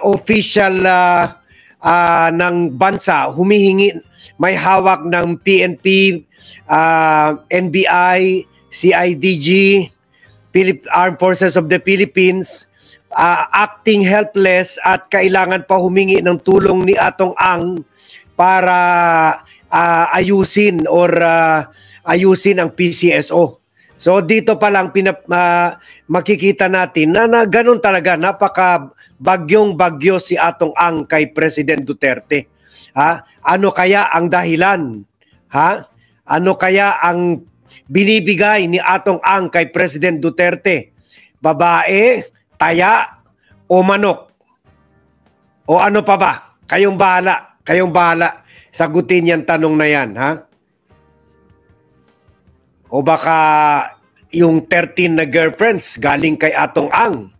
official ng bansa humihingi, may hawak ng PNP, NBI, CIDG, Armed Forces of the Philippines, acting helpless at kailangan pa humingi ng tulong ni Atong Ang para ayusin ang PCSO. So dito pa lang makikita natin na ganun talaga, napaka-bagyong-bagyo si Atong Ang kay President Duterte. Ano kaya ang dahilan? Ano kaya ang binibigay ni Atong Ang kay President Duterte? Babae, taya, o manok? O ano pa ba? Kayong bahala. Sagutin yung tanong na yan, O baka yung 13 na girlfriends galing kay Atong Ang.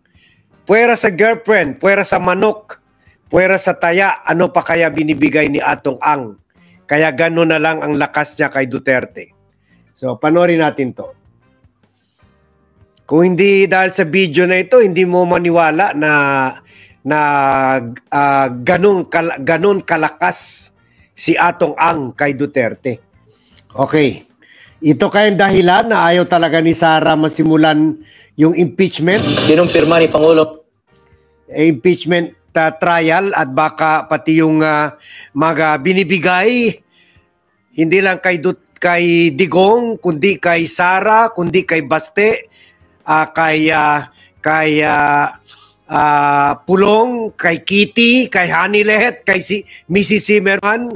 Puwera sa girlfriend, puwera sa manok, puwera sa taya, ano pa kaya binibigay ni Atong Ang? Kaya gano'n na lang ang lakas niya kay Duterte. So, panoorin natin to. Kung hindi dahil sa video na ito, hindi mo maniwala na ganun kalakas si Atong Ang kay Duterte. Okay. Ito kayang dahilan na ayaw talaga ni Sara masimulan yung impeachment. Kinumpirma ni Pangulo. Impeachment trial at baka pati yung mga binibigay hindi lang kay Digong, kundi kay Sara, kundi kay Baste, kay Pulong, kay Kitty, kay Hanilet, kay Mrs. Zimmerman,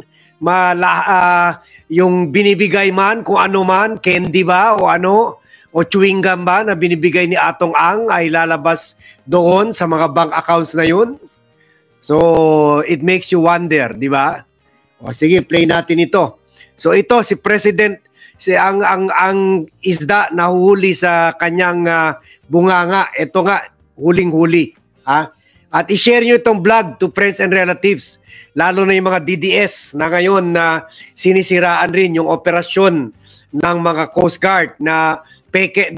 yung binibigay man, kung ano man, candy ba o ano, o chewing gum ba na binibigay ni Atong Ang ay lalabas doon sa mga bank accounts na yun. So, it makes you wonder, di ba? O sige, play natin ito. So ito si President, ang isda nahuhuli sa kanyang bunganga. Ito nga, huling-huli. Ha? At i-share nyo itong vlog to friends and relatives. Lalo na yung mga DDS na ngayon na sinisiraan rin yung operasyon ng mga Coast Guard na peke,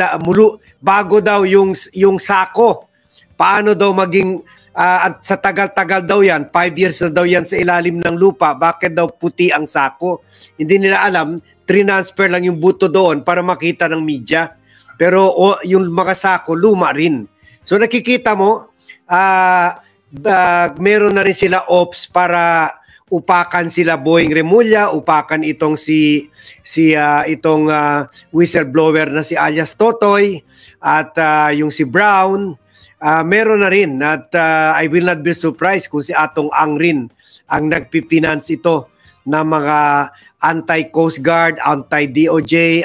bago daw yung sako. Paano daw maging, at sa tagal-tagal daw yan, 5 years na daw yan sa ilalim ng lupa, bakit daw puti ang sako? Hindi nila alam, transfer lang yung buto doon para makita ng media. Pero yung mga sako, luma rin. So nakikita mo, meron na rin sila ops para upakan sila Boeing Remulla, upakan itong itong whistleblower na si alias Totoy at yung si Brown. Meron na rin at I will not be surprised kung si Atong Ang rin ang nagpipinance ito na mga anti-Coast Guard, anti-DOJ,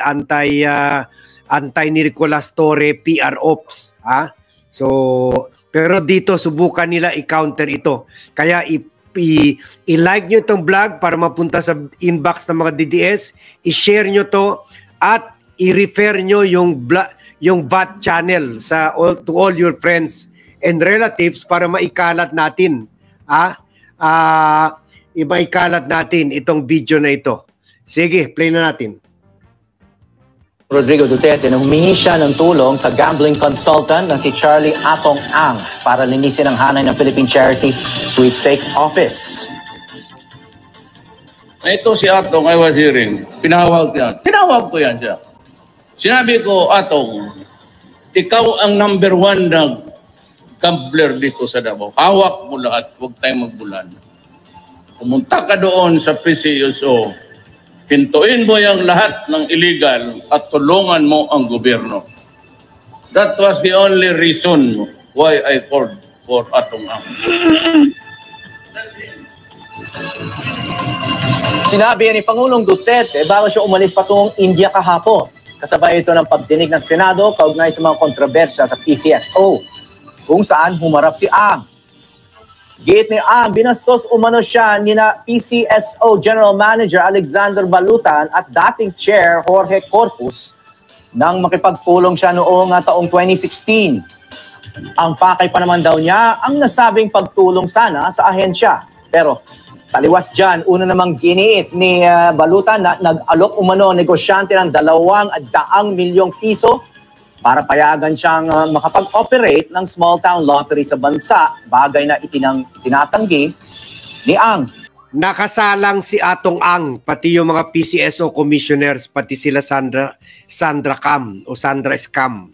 anti-Nicolas Torre PR Ops. Ha? So, pero dito subukan nila i-counter ito. Kaya i-like nyo itong vlog para mapunta sa inbox ng mga DDS, i-share nyo to at i-refer nyo yung VAT channel to all your friends and relatives para maikalat natin. Maikalat natin itong video na ito. Sige, play na natin. Rodrigo Duterte na humingi siya ng tulong sa gambling consultant na si Charlie Atong Ang para linisin ang hanay ng Philippine Charity Sweepstakes Office. Ito si Atong, I was hearing, pinawag ko yan siya. Sinabi ko, Atong, ikaw ang number 1 na gambler dito sa Davao. Hawak mo lahat, huwag tayong magbulan. Pumunta ka doon sa PCSO, pintuin mo yung lahat ng illegal at tulungan mo ang gobyerno. That was the only reason why I called for Atong Ang. Sinabi ni Pangulong Duterte bago siya umalis patungong India kahapon. Kasabay ito ng pagdinig ng Senado kaugnay sa mga kontrobersya sa PCSO, kung saan humarap si Ang. Giit ni Ang, binastos umano siya ni na PCSO General Manager Alexander Balutan at dating Chair Jorge Corpus nang makipagpulong siya noong taong 2016. Ang pakay pa naman daw niya ang nasabing pagtulong sana sa ahensya. Pero taliwas dyan, una namang giniit ni Balutan na nag-alok umano negosyante ng 200 milyong piso para payagan siyang makapag-operate ng small town lottery sa bansa, bagay na itinatanggi ni Ang. Nakasalang si Atong Ang, pati yung mga PCSO commissioners, pati sila Sandra Cam o Sandra Scam.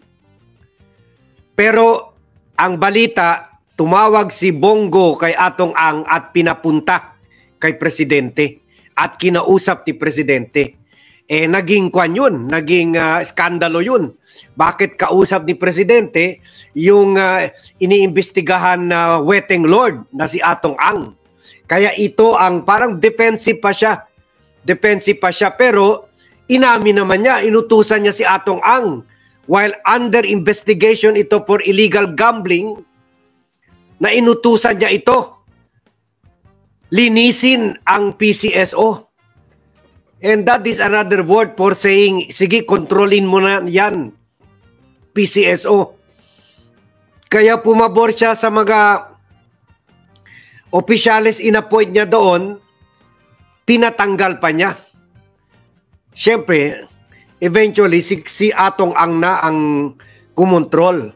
Pero ang balita, tumawag si Bongo kay Atong Ang at pinapunta kay Presidente at kinausap ni Presidente. Naging kwan yun, naging skandalo yun. Bakit kausap ni Presidente yung iniimbestigahan na wetting lord na si Atong Ang? Kaya ito ang parang defensive pa siya. Pero inamin naman niya, inutusan niya si Atong Ang while under investigation ito for illegal gambling, na inutusan niya ito. Linisin ang PCSO. And that is another word for saying, sige, kontrolin mo na yan, PCSO. Kaya pumabor siya sa mga opisyales inappoint niya doon, pinatanggal pa niya. Siyempre, eventually, si Atong Ang na ang kumontrol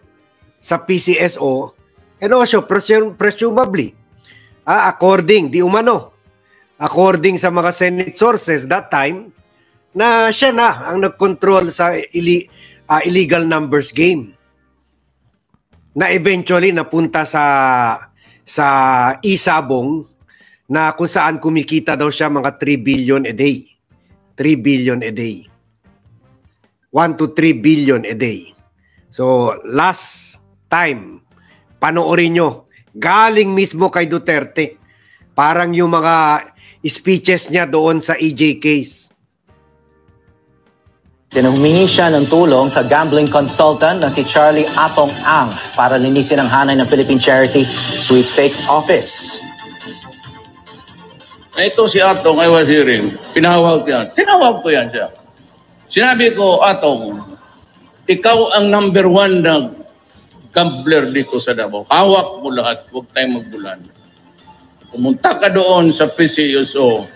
sa PCSO and also presumably, according sa mga Senate sources that time, na siya na ang nag-control sa illegal numbers game. Na eventually napunta sa Isabong na kung saan kumikita daw siya mga 3 billion a day. 3 billion a day. 1 to 3 billion a day. So last time, panoorin nyo, galing mismo kay Duterte. Parang yung mga speeches niya doon sa EJ case. Humingi siya ng tulong sa gambling consultant na si Charlie Atong Ang para linisin ang hanay ng Philippine Charity Sweepstakes Office. Ito si Atong, I was hearing, pinahawag yan. Tinawag ko yan siya. Sinabi ko, Atong, ikaw ang number 1 na gambler dito sa Davao. Hawak mo lahat, huwag tayong magbulan. Pumunta ka doon sa PCSO,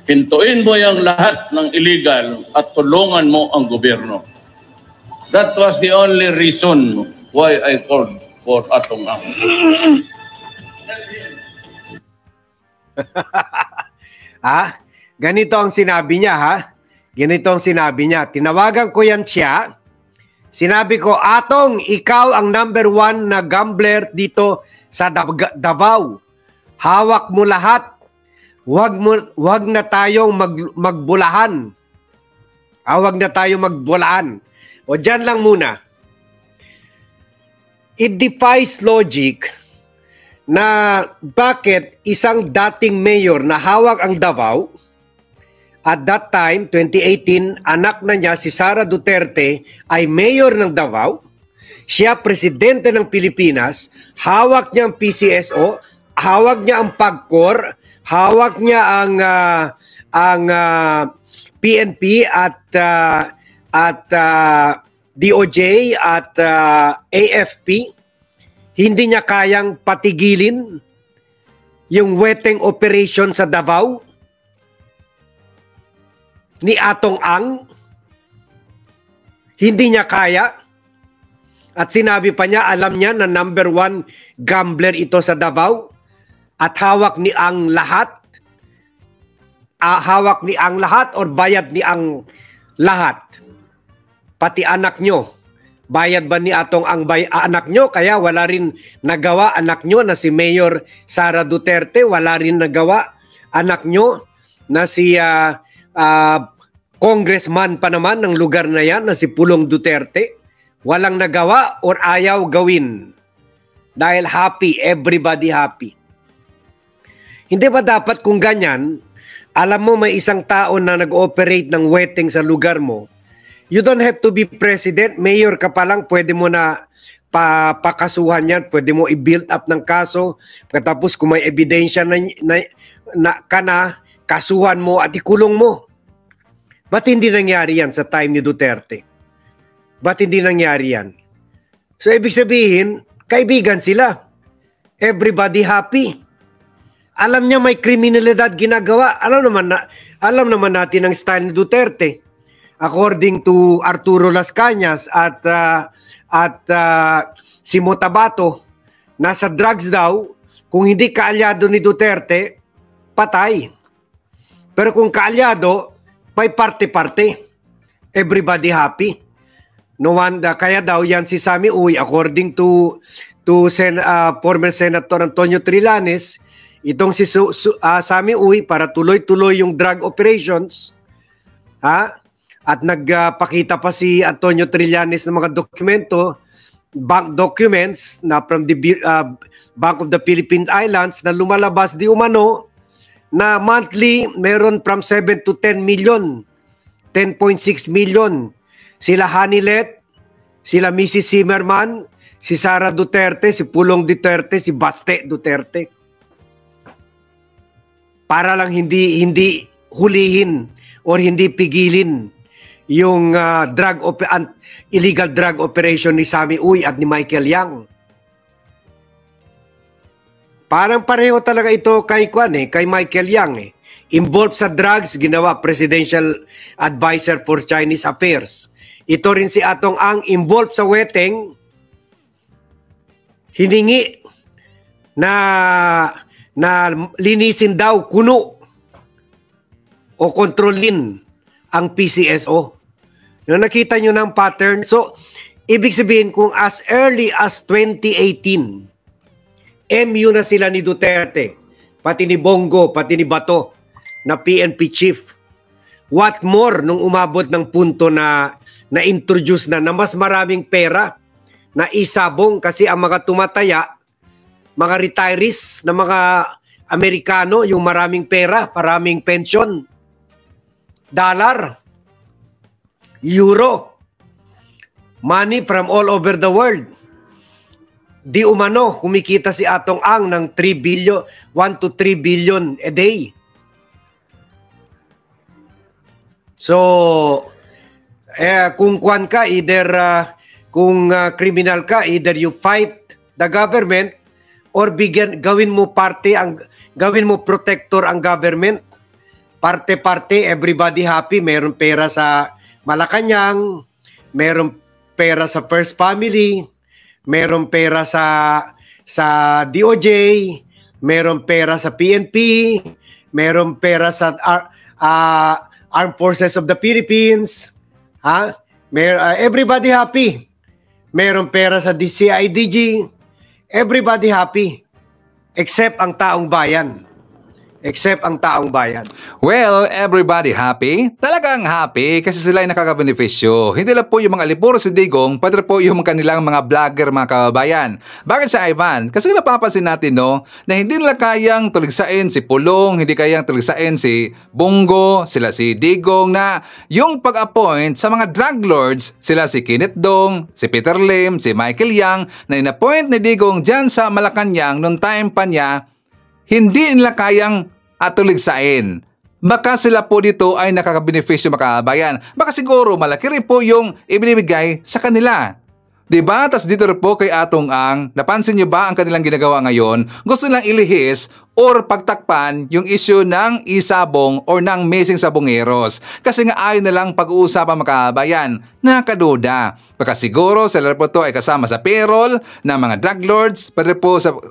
hintuin mo yung lahat ng illegal at tulungan mo ang gobyerno. That was the only reason why I called for Atong Ang. Ganito ang sinabi niya, ha? Ganito ang sinabi niya. Tinawagan ko yan siya. Sinabi ko, Atong, ikaw ang number 1 na gambler dito sa Davao. Hawak mo lahat. Huwag na tayong magbulahan. Huwag na tayong magbulahan. O dyan lang muna. It defies logic na bakit isang dating mayor na hawak ang Davao, at that time, 2018, anak na niya si Sara Duterte ay mayor ng Davao, siya presidente ng Pilipinas, hawak niya ang PCSO, hawak niya ang PAGCOR, hawak niya ang PNP at DOJ at AFP. Hindi niya kayang patigilin yung weteng operation sa Davao ni Atong Ang. Hindi niya kaya. At sinabi pa niya, alam niya na number 1 gambler ito sa Davao. At hawak ni Ang lahat. Hawak ni Ang lahat or bayad ni Ang lahat. Pati anak nyo. Bayad ba ni Atong Ang anak nyo? Kaya wala rin nagawa anak nyo na si Mayor Sara Duterte. Wala rin nagawa anak nyo na si congressman pa naman ng lugar na yan na si Pulong Duterte. Walang nagawa or ayaw gawin. Dahil happy, everybody happy. Hindi ba dapat kung ganyan, alam mo may isang tao na nag-operate ng weteng sa lugar mo, you don't have to be president, mayor ka pa lang, pwede mo na pakasuhan yan, pwede mo i-build up ng kaso, tapos kung may ebidensya na kasuhan mo at ikulong mo. Ba't hindi nangyari yan sa time ni Duterte? Ba't hindi nangyari yan? So ibig sabihin, kaibigan sila. Everybody happy. Alam niya may kriminalidad ginagawa. Alam naman natin ang style ni Duterte. According to Arturo Las Cañas at si Motabato, nasa drugs daw, kung hindi kaalyado ni Duterte, patay. Pero kung kaalyado, may parte-parte. Everybody happy. No wonder, kaya daw yan si Sammy Uy, according to former Senator Antonio Trillanes, itong si Sammy Uy, para tuloy-tuloy yung drug operations, at nagpakita pa si Antonio Trillanes ng mga dokumento, bank documents na from the Bank of the Philippine Islands na lumalabas di umano na monthly meron from 7 to 10 million, 10.6 million. Sila Hanilet, sila Mrs. Zimmerman, si Sara Duterte, si Pulong Duterte, si Baste Duterte. Para lang hindi hulihin or hindi pigilin yung illegal drug operation ni Sammy Uy at ni Michael Yang. Parang pareho talaga ito kay Michael Yang Involved sa drugs, ginawa presidential advisor for Chinese affairs. Ito rin si Atong Ang involved sa weteng, hiningi na linisin daw kuno o kontrolin ang PCSO. Nakita nyo ng pattern. So, ibig sabihin kung as early as 2018, MU na sila ni Duterte, pati ni Bongo, pati ni Bato, na PNP chief. What more nung umabot ng punto na na-introduce na mas maraming pera na isabong kasi ang mga tumataya, mga retirees na mga Amerikano, yung maraming pera, maraming pension, dollar, euro, money from all over the world. Di umano, kumikita si Atong Ang ng 1 to 3 billion a day. So, kung kwan ka, either kung criminal ka, either you fight the government or gawin mo gawin mo protector ang government. Parte-parte, everybody happy. Meron pera sa Malacanang, meron pera sa First Family, meron pera sa DOJ, meron pera sa PNP, meron pera sa Armed Forces of the Philippines. Everybody happy. Meron pera sa DCIDG. Everybody happy. Except ang taong bayan. Well, everybody happy? Talagang happy kasi sila ay nakakabenepisyo. Hindi lang po yung mga alipuro si Digong, pati po yung kanilang mga vlogger, mga kababayan. Bakit si Ivan? Kasi napapansin natin na hindi nila kayang tuligsain si Pulong, hindi kayang tuligsain si Bongo, sila si Digong, na yung pag-appoint sa mga drug lords, sila si Kenneth Dong, si Peter Lim, si Michael Yang, na in-appoint ni Digong dyan sa Malacanang noong time pa niya, hindi nila kayang atuligsain. Baka sila po dito ay nakakabenepisyo, mga kabayan. Baka siguro malaki rin po yung ibinibigay sa kanila. Diba? Tas dito rin po kay Atong Ang, napansin nyo ba ang kanilang ginagawa ngayon? Gusto nilang ilihis or pagtakpan yung issue ng isabong or ng missing sabongeros. Kasi nga ayaw nilang pag-uusapan, mga kabayan. Nakaduda. Baka siguro sila po to ay kasama sa payroll ng mga drug lords,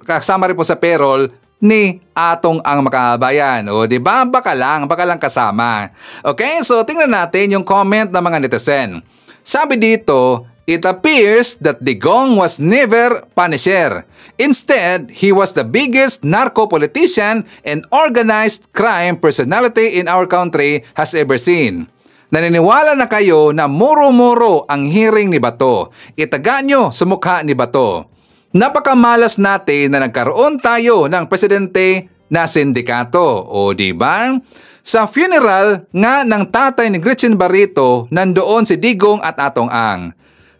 kasama rin po sa payroll ni Atong Ang, makabayan. O diba? Baka lang kasama. Okay, so tingnan natin yung comment ng mga netizen. Sabi dito, it appears that Digong was never punisher. Instead, he was the biggest narco-politician and organized crime personality in our country has ever seen. Naniniwala na kayo na muro-muro ang hearing ni Bato. Itaga nyo sa mukha ni Bato. Napakamalas natin na nagkaroon tayo ng presidente na sindikato, o diba? Sa funeral nga ng tatay ni Gretchen Barreto, nandoon si Digong at Atong Ang.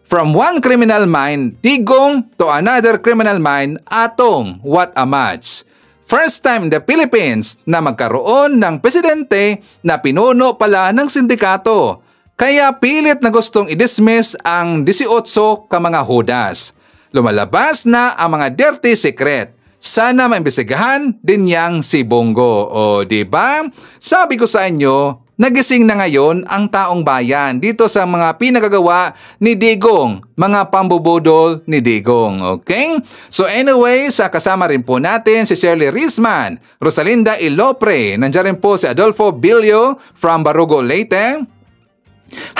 From one criminal mind, Digong, to another criminal mind, Atong, what a match. First time in the Philippines na magkaroon ng presidente na pinuno pala ng sindikato. Kaya pilit na gustong i-dismiss ang 18 ka mga hudas. Lumalabas na ang mga dirty secret. Sana maimbestigahan din yang si Bongo. O diba? Sabi ko sa inyo, nagising na ngayon ang taong bayan dito sa mga pinagagawa ni Digong, mga pambubudol ni Digong. Okay? So anyway, kasama rin po natin si Shirley Rizman, Rosalinda Ilopre, nandiyan rin po si Adolfo Bilio from Barugo, Leyte.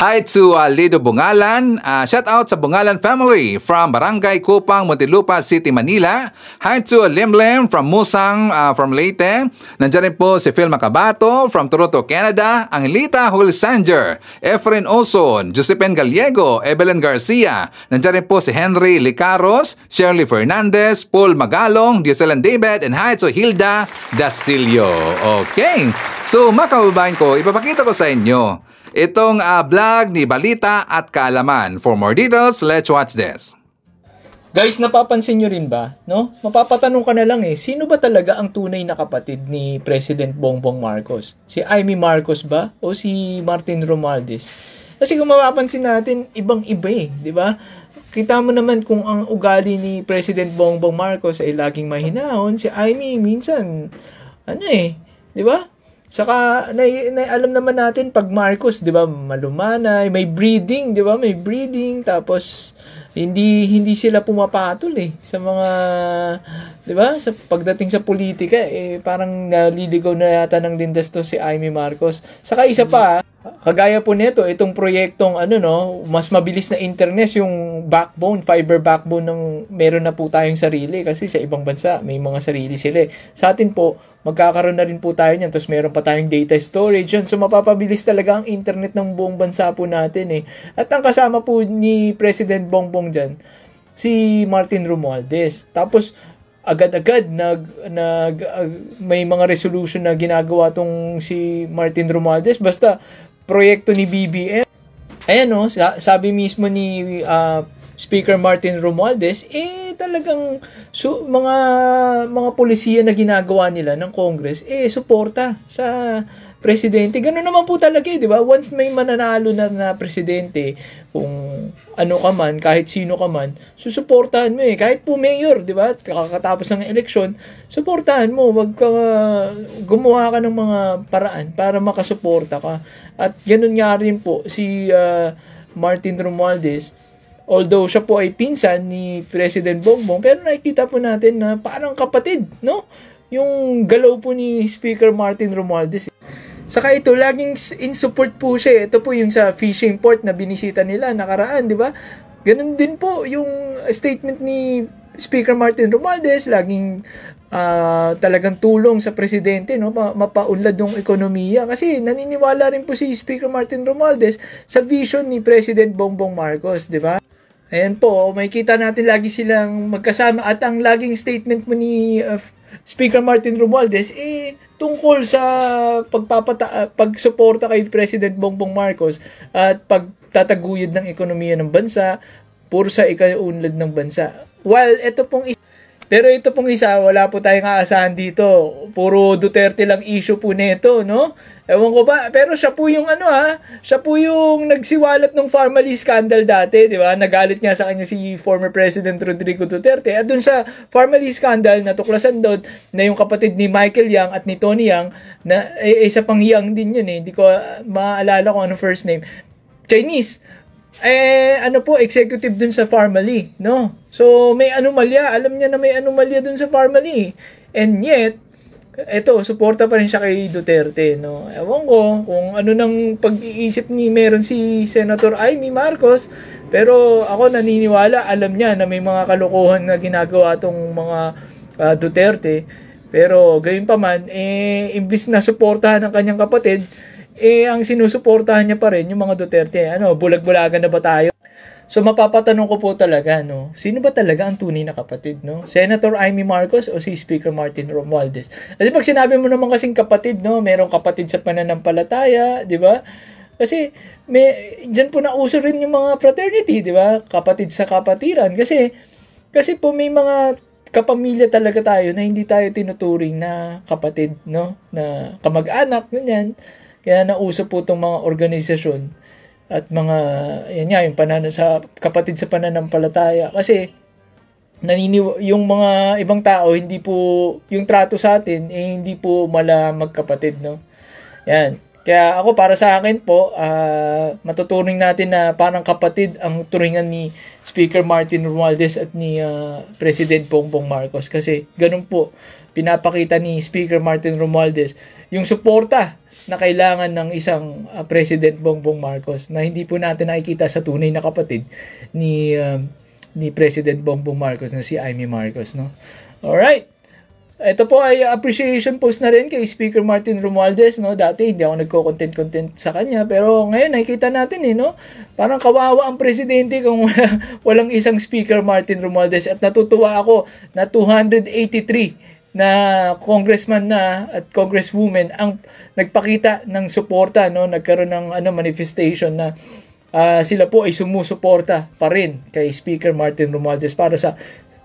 Hi to Lido Bungalan. Shout out sa Bungalan family from Barangay Kupang, Muntinlupa City, Manila. Hi to Limlem from Musang from Leyte. Nandiyan rin po si Phil Macabato from Toronto, Canada. Angelita Hulsanger, Efren Oson, Josephine Gallego, Evelyn Garcia. Nandiyan rin po si Henry Licaros, Shirley Fernandez, Paul Magalong, Dioselan David, and hi to Hilda Dasilio. Okay, so mga kababayan ko, ipapakita ko sa inyo itong vlog ni Balita at Kaalaman. For more details, let's watch this. Guys, napapansin nyo rin ba? No? Mapapatanong ka na lang sino ba talaga ang tunay na kapatid ni President Bongbong Marcos? Si Amy Marcos ba? O si Martin Romualdez? Kasi kung mapapansin natin, ibang-iba di ba? Kita mo naman kung ang ugali ni President Bongbong Marcos ay laging mahinahon, si Amy minsan, di ba? Saka alam naman natin pag Marcos, 'di ba, malumanay, may breeding, 'di ba? May breeding tapos hindi sila pumapatol sa mga, 'di ba? Sa pagdating sa politika parang naliligaw na yata ng lindas to si Amy Marcos. Saka isa pa, kagaya po nito, itong proyektong mas mabilis na internet, yung backbone, fiber backbone ng meron na po tayong sarili kasi sa ibang bansa may mga sarili sila. Sa atin po, magkakaroon na rin po tayo niyan, tapos meron pa tayong data storage yun. So mapapabilis talaga ang internet ng buong bansa po natin At ang kasama po ni President Bongbong dyan, si Martin Romualdez. Tapos agad-agad may mga resolution na ginagawa tong si Martin Romualdez, basta proyekto ni BBM. Ayan sabi mismo ni Speaker Martin Romualdez, talagang mga polisiya na ginagawa nila ng Congress, suporta sa presidente. Ganun naman po talaga, di ba? Once may mananalo na presidente, kung ano ka man, kahit sino ka man, susuportahan mo eh. Kahit po mayor, di ba? Kakatapos ng eleksyon, suportahan mo. Wag ka gumawa ka ng mga paraan para makasuporta ka. At ganun nga rin po si Martin Romualdez. Although siya po ay pinsan ni President Bongbong, pero nakikita po natin na parang kapatid, no? Yung galaw po ni Speaker Martin Romualdez. Saka ito, laging in support po siya. Ito po yung sa fishing port na binisita nila nakaraan, di ba? Ganun din po yung statement ni Speaker Martin Romualdez, laging talagang tulong sa presidente, no, mapaunlad ng ekonomiya, kasi naniniwala rin po si Speaker Martin Romualdez sa vision ni President Bongbong Marcos, di ba? Ayan po, makikita natin lagi silang magkasama, at ang laging statement mo ni Speaker Martin Romualdez tungkol sa pagsuporta kay President Bongbong Marcos at pagtataguyod ng ekonomiya ng bansa, puro sa ikaunlad ng bansa. While ito pong isa, wala po tayong aasahan dito. Puro Duterte lang issue po nito, no? Ewan ko ba, pero siya po yung siya po yung nagsiwalat ng Pharmaly scandal dati, di ba? Nagalit nga sa kanya si former President Rodrigo Duterte. At dun sa Pharmaly scandal, natuklasan doon na yung kapatid ni Michael Yang at ni Tony Yang, na isa pang Yang din yun eh. Hindi ko maalala kung ano first name. Chinese. Executive dun sa Pharmaly, no? So, may anomalya. Alam niya na may anomalya dun sa Pharmaly. And yet, suporta pa rin siya kay Duterte, no? Ewan ko kung ano nang pag-iisip meron si Senator Amy Marcos, pero ako naniniwala, alam niya na may mga kalokohan na ginagawa tong mga Duterte. Pero, gayon pa man, imbis na suportahan ng kanyang kapatid, ang sinusuportahan niya pa rin yung mga Duterte. Bulag-bulagan na ba tayo? So mapapatanong ko po talaga, no, sino ba talaga ang tunay na kapatid, no? Senator Amy Marcos o si Speaker Martin Romualdez? Kasi pag sinabi mo naman kasing kapatid, no, merong kapatid sa pananampalataya, di ba? Kasi diyan po nauso rin yung mga fraternity, di ba? Kapatid sa kapatiran. Kasi po may mga kapamilya talaga tayo na hindi tayo tinuturing na kapatid, no? Na kamag-anak, ganyan. Kaya nauso po itong mga organisasyon at mga, yung sa kapatid sa pananampalataya. Kasi, yung mga ibang tao, hindi po, yung trato sa atin, hindi po magkapatid, no? Yan. Kaya ako, para sa akin po, matuturing natin na parang kapatid ang turingan ni Speaker Martin Romualdez at ni President Bongbong Marcos. Kasi, ganun po, pinapakita ni Speaker Martin Romualdez yung suporta na kailangan ng isang President Bongbong Marcos, na hindi po natin nakikita sa tunay na kapatid ni President Bongbong Marcos na si Amy Marcos, no? Alright. Ito po ay appreciation post na rin kay Speaker Martin Romualdez, no? Dati hindi ako nagko-content sa kanya, pero ngayon nakikita natin no? Parang kawawa ang presidente kung walang isang Speaker Martin Romualdez, at natutuwa ako na 283 na congressman na at congresswoman ang nagpakita ng suporta, no? Nagkaroon ng manifestation na sila po ay sumusuporta pa rin kay Speaker Martin Romualdez para sa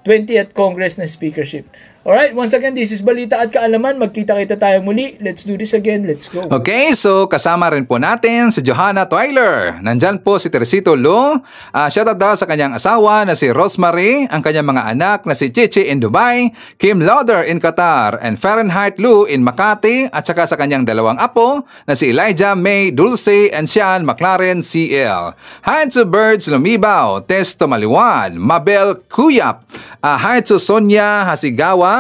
20th Congress na speakership. Alright, once again, this is Balita at Kaalaman. Magkita-kita tayo muli. Let's do this again. Let's go. Okay, so kasama rin po natin si Johanna Twyler. Nandyan po si Teresito Lu. Shoutout daw sa kanyang asawa na si Rosemary, ang kanyang mga anak na si Chichi in Dubai, Kim Lauder in Qatar, and Fahrenheit Lu in Makati, at saka sa kanyang dalawang apo na si Elijah May Dulce and Sean McLaren CL. Hi to Birds Lumibaw, Testo Maliwan, Mabel Kuyap, hi to Sonia Hasigawa.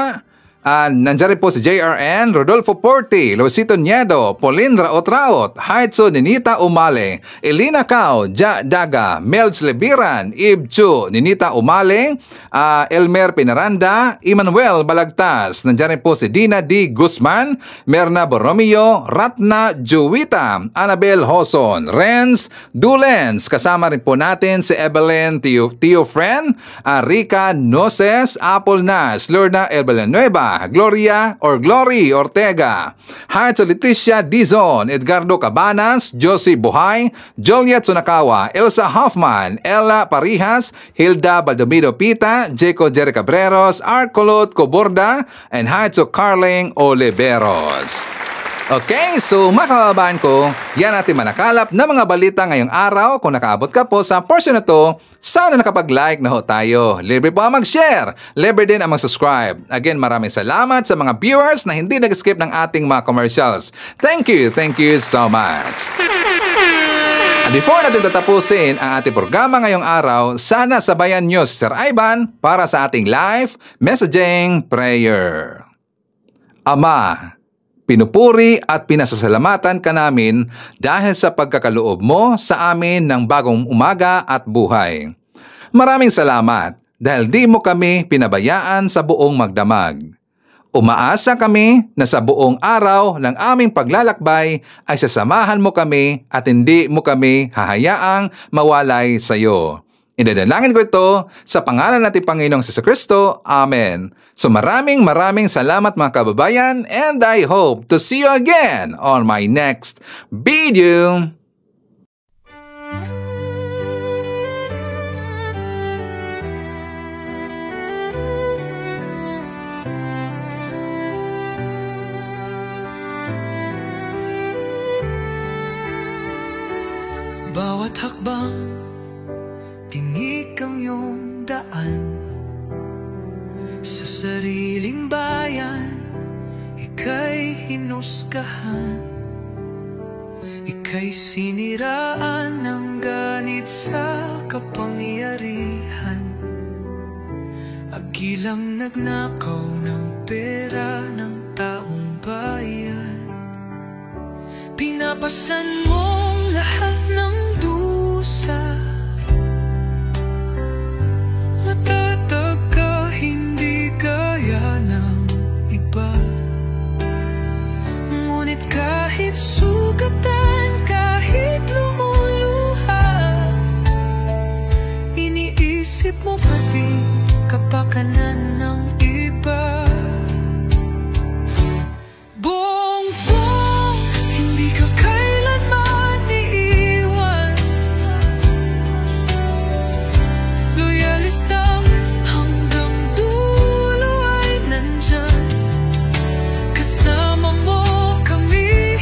Nandiyan rin po si JRN, Rodolfo Porti, Luisito Niedo, Pauline Raot-Raot, Haitso Ninita Umale, Elina Cao, Ja Daga, Melz Lebiran, Ib Chu, Ninita Umale, Elmer Pinaranda, Emmanuel Balagtas. Nandiyan rin po si Dina D. Guzman, Merna Borromeo, Ratna Juwita, Annabel Hoson, Renz Dulens. Kasama rin po natin si Evelyn Teofren, Rica Noses, Apple Nas, Lorna El Villanueva, Gloria or Glory Ortega, hi to Leticia Dizon, Edgardo Cabanas, Josie Buhay, Joliet Sunakawa, Elsa Hoffman, Ella Parihas, Hilda Baldomiro Pita, Jaco Jerry Cabreros, Arcolot Coborda, and hi to Carling Oliveros. Okay, so mga kababayan ko, yan natin manakalap na mga balita ngayong araw. Kung nakaabot ka po sa portion na to, sana nakapag-like na ho tayo. Libre po ang mag-share. Libre din ang mag-subscribe. Again, maraming salamat sa mga viewers na hindi nag-skip ng ating mga commercials. Thank you so much. At before natin tatapusin ang ating programa ngayong araw, sana sabayan nyo si Sir Ivan para sa ating live messaging prayer. Ama, pinupuri at pinasasalamatan ka namin dahil sa pagkakaloob mo sa amin ng bagong umaga at buhay. Maraming salamat dahil di mo kami pinabayaan sa buong magdamag. Umaasa kami na sa buong araw ng aming paglalakbay ay sasamahan mo kami at hindi mo kami hahayaang mawalay sa iyo. Idadalangin ko ito sa pangalan natin Panginoong Jesucristo. Amen. So maraming salamat mga kababayan, and I hope to see you again on my next video. Bawat hakbang tinik ang iyong daan sa sariling bayan, ika'y hinusgahan, ika'y siniraan ng ganit sa kapangyarihan, agilang nagnakaw ng pera ng taong bayan. Pinapasan mong lahat ng dusa, matatag ka, hindi gaya ng iba. Ngunit kahit sugatan, kahit lumuluha, iniisip mo pa din kapakanan ng iba. Bongbong, hindi ka kailanman iiwan. Loyalista hanggang dulo ay nandyan. Kasama mo kami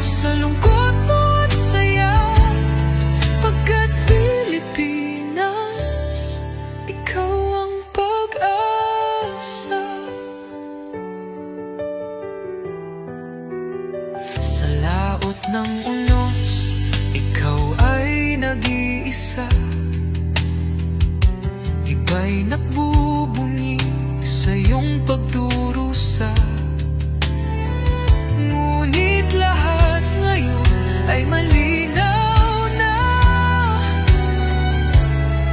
sa lungkot mo at saya. Pagkat Pilipinas, ikaw ang pag-asa. Sa laot ng unos, ikaw ay nag-iisa. Iba'y nagbubunyi sa iyong pagdurusa. Ngunit lahat ngayon ay malinaw na.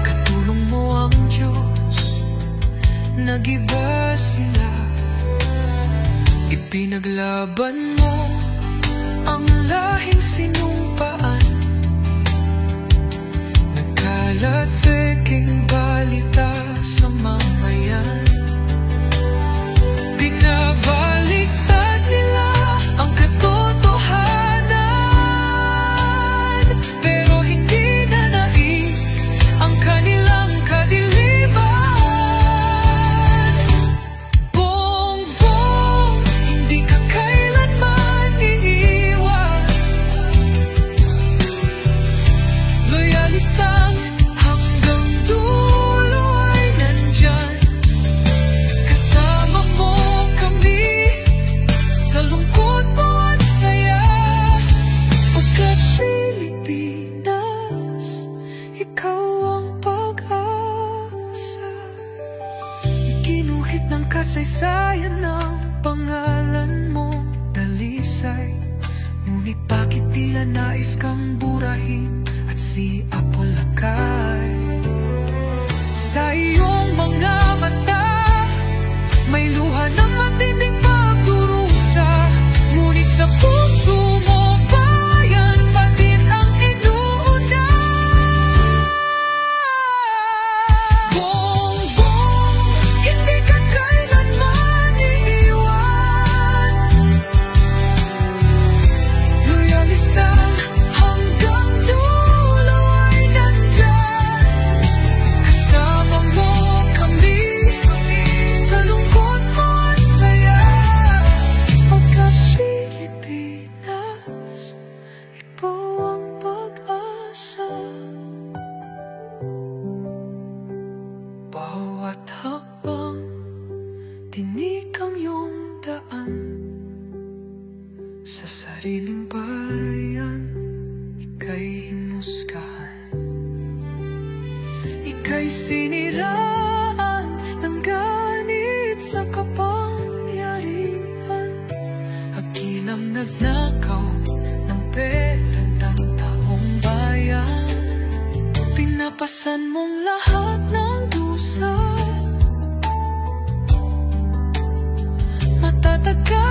Katulong mo ang Diyos, nag-iba sila. Ipinaglaban mo ang lahing sinumpaan. Nagkalat peking balita sa mamayan. Binabaliktad nila ang katotohanan, pero hindi na naig ang kanilang kadiliman. Bongbong, hindi ka kailanman iiwan. Loyalistang hanggang dulo ay nandyan. Kasama mo kami sa lungkot mo at saya. Pagkat Pilipinas, ikaw ang pag-asa. Ikinuhit ng kasaysayan ng pangalan mo, dalisay. Ngunit bakit tila nais kang burahin at siapolakay? Sa iyong mga mata, may luha ng matinding pagdurusa. Ngunit sa puso mo, bayan pa din ang inuuna. Bongbong, hindi ka kailanman iiwan. Loyalista hanggang dulo ay nandyan. bayan, ika'y hinusgahan, ika'y siniraan ng ganit sa kapangyarihan. Hakilang nagnakaw ng pera ng taong bayan, pinapasan mong lahat ng dusa. Matatagal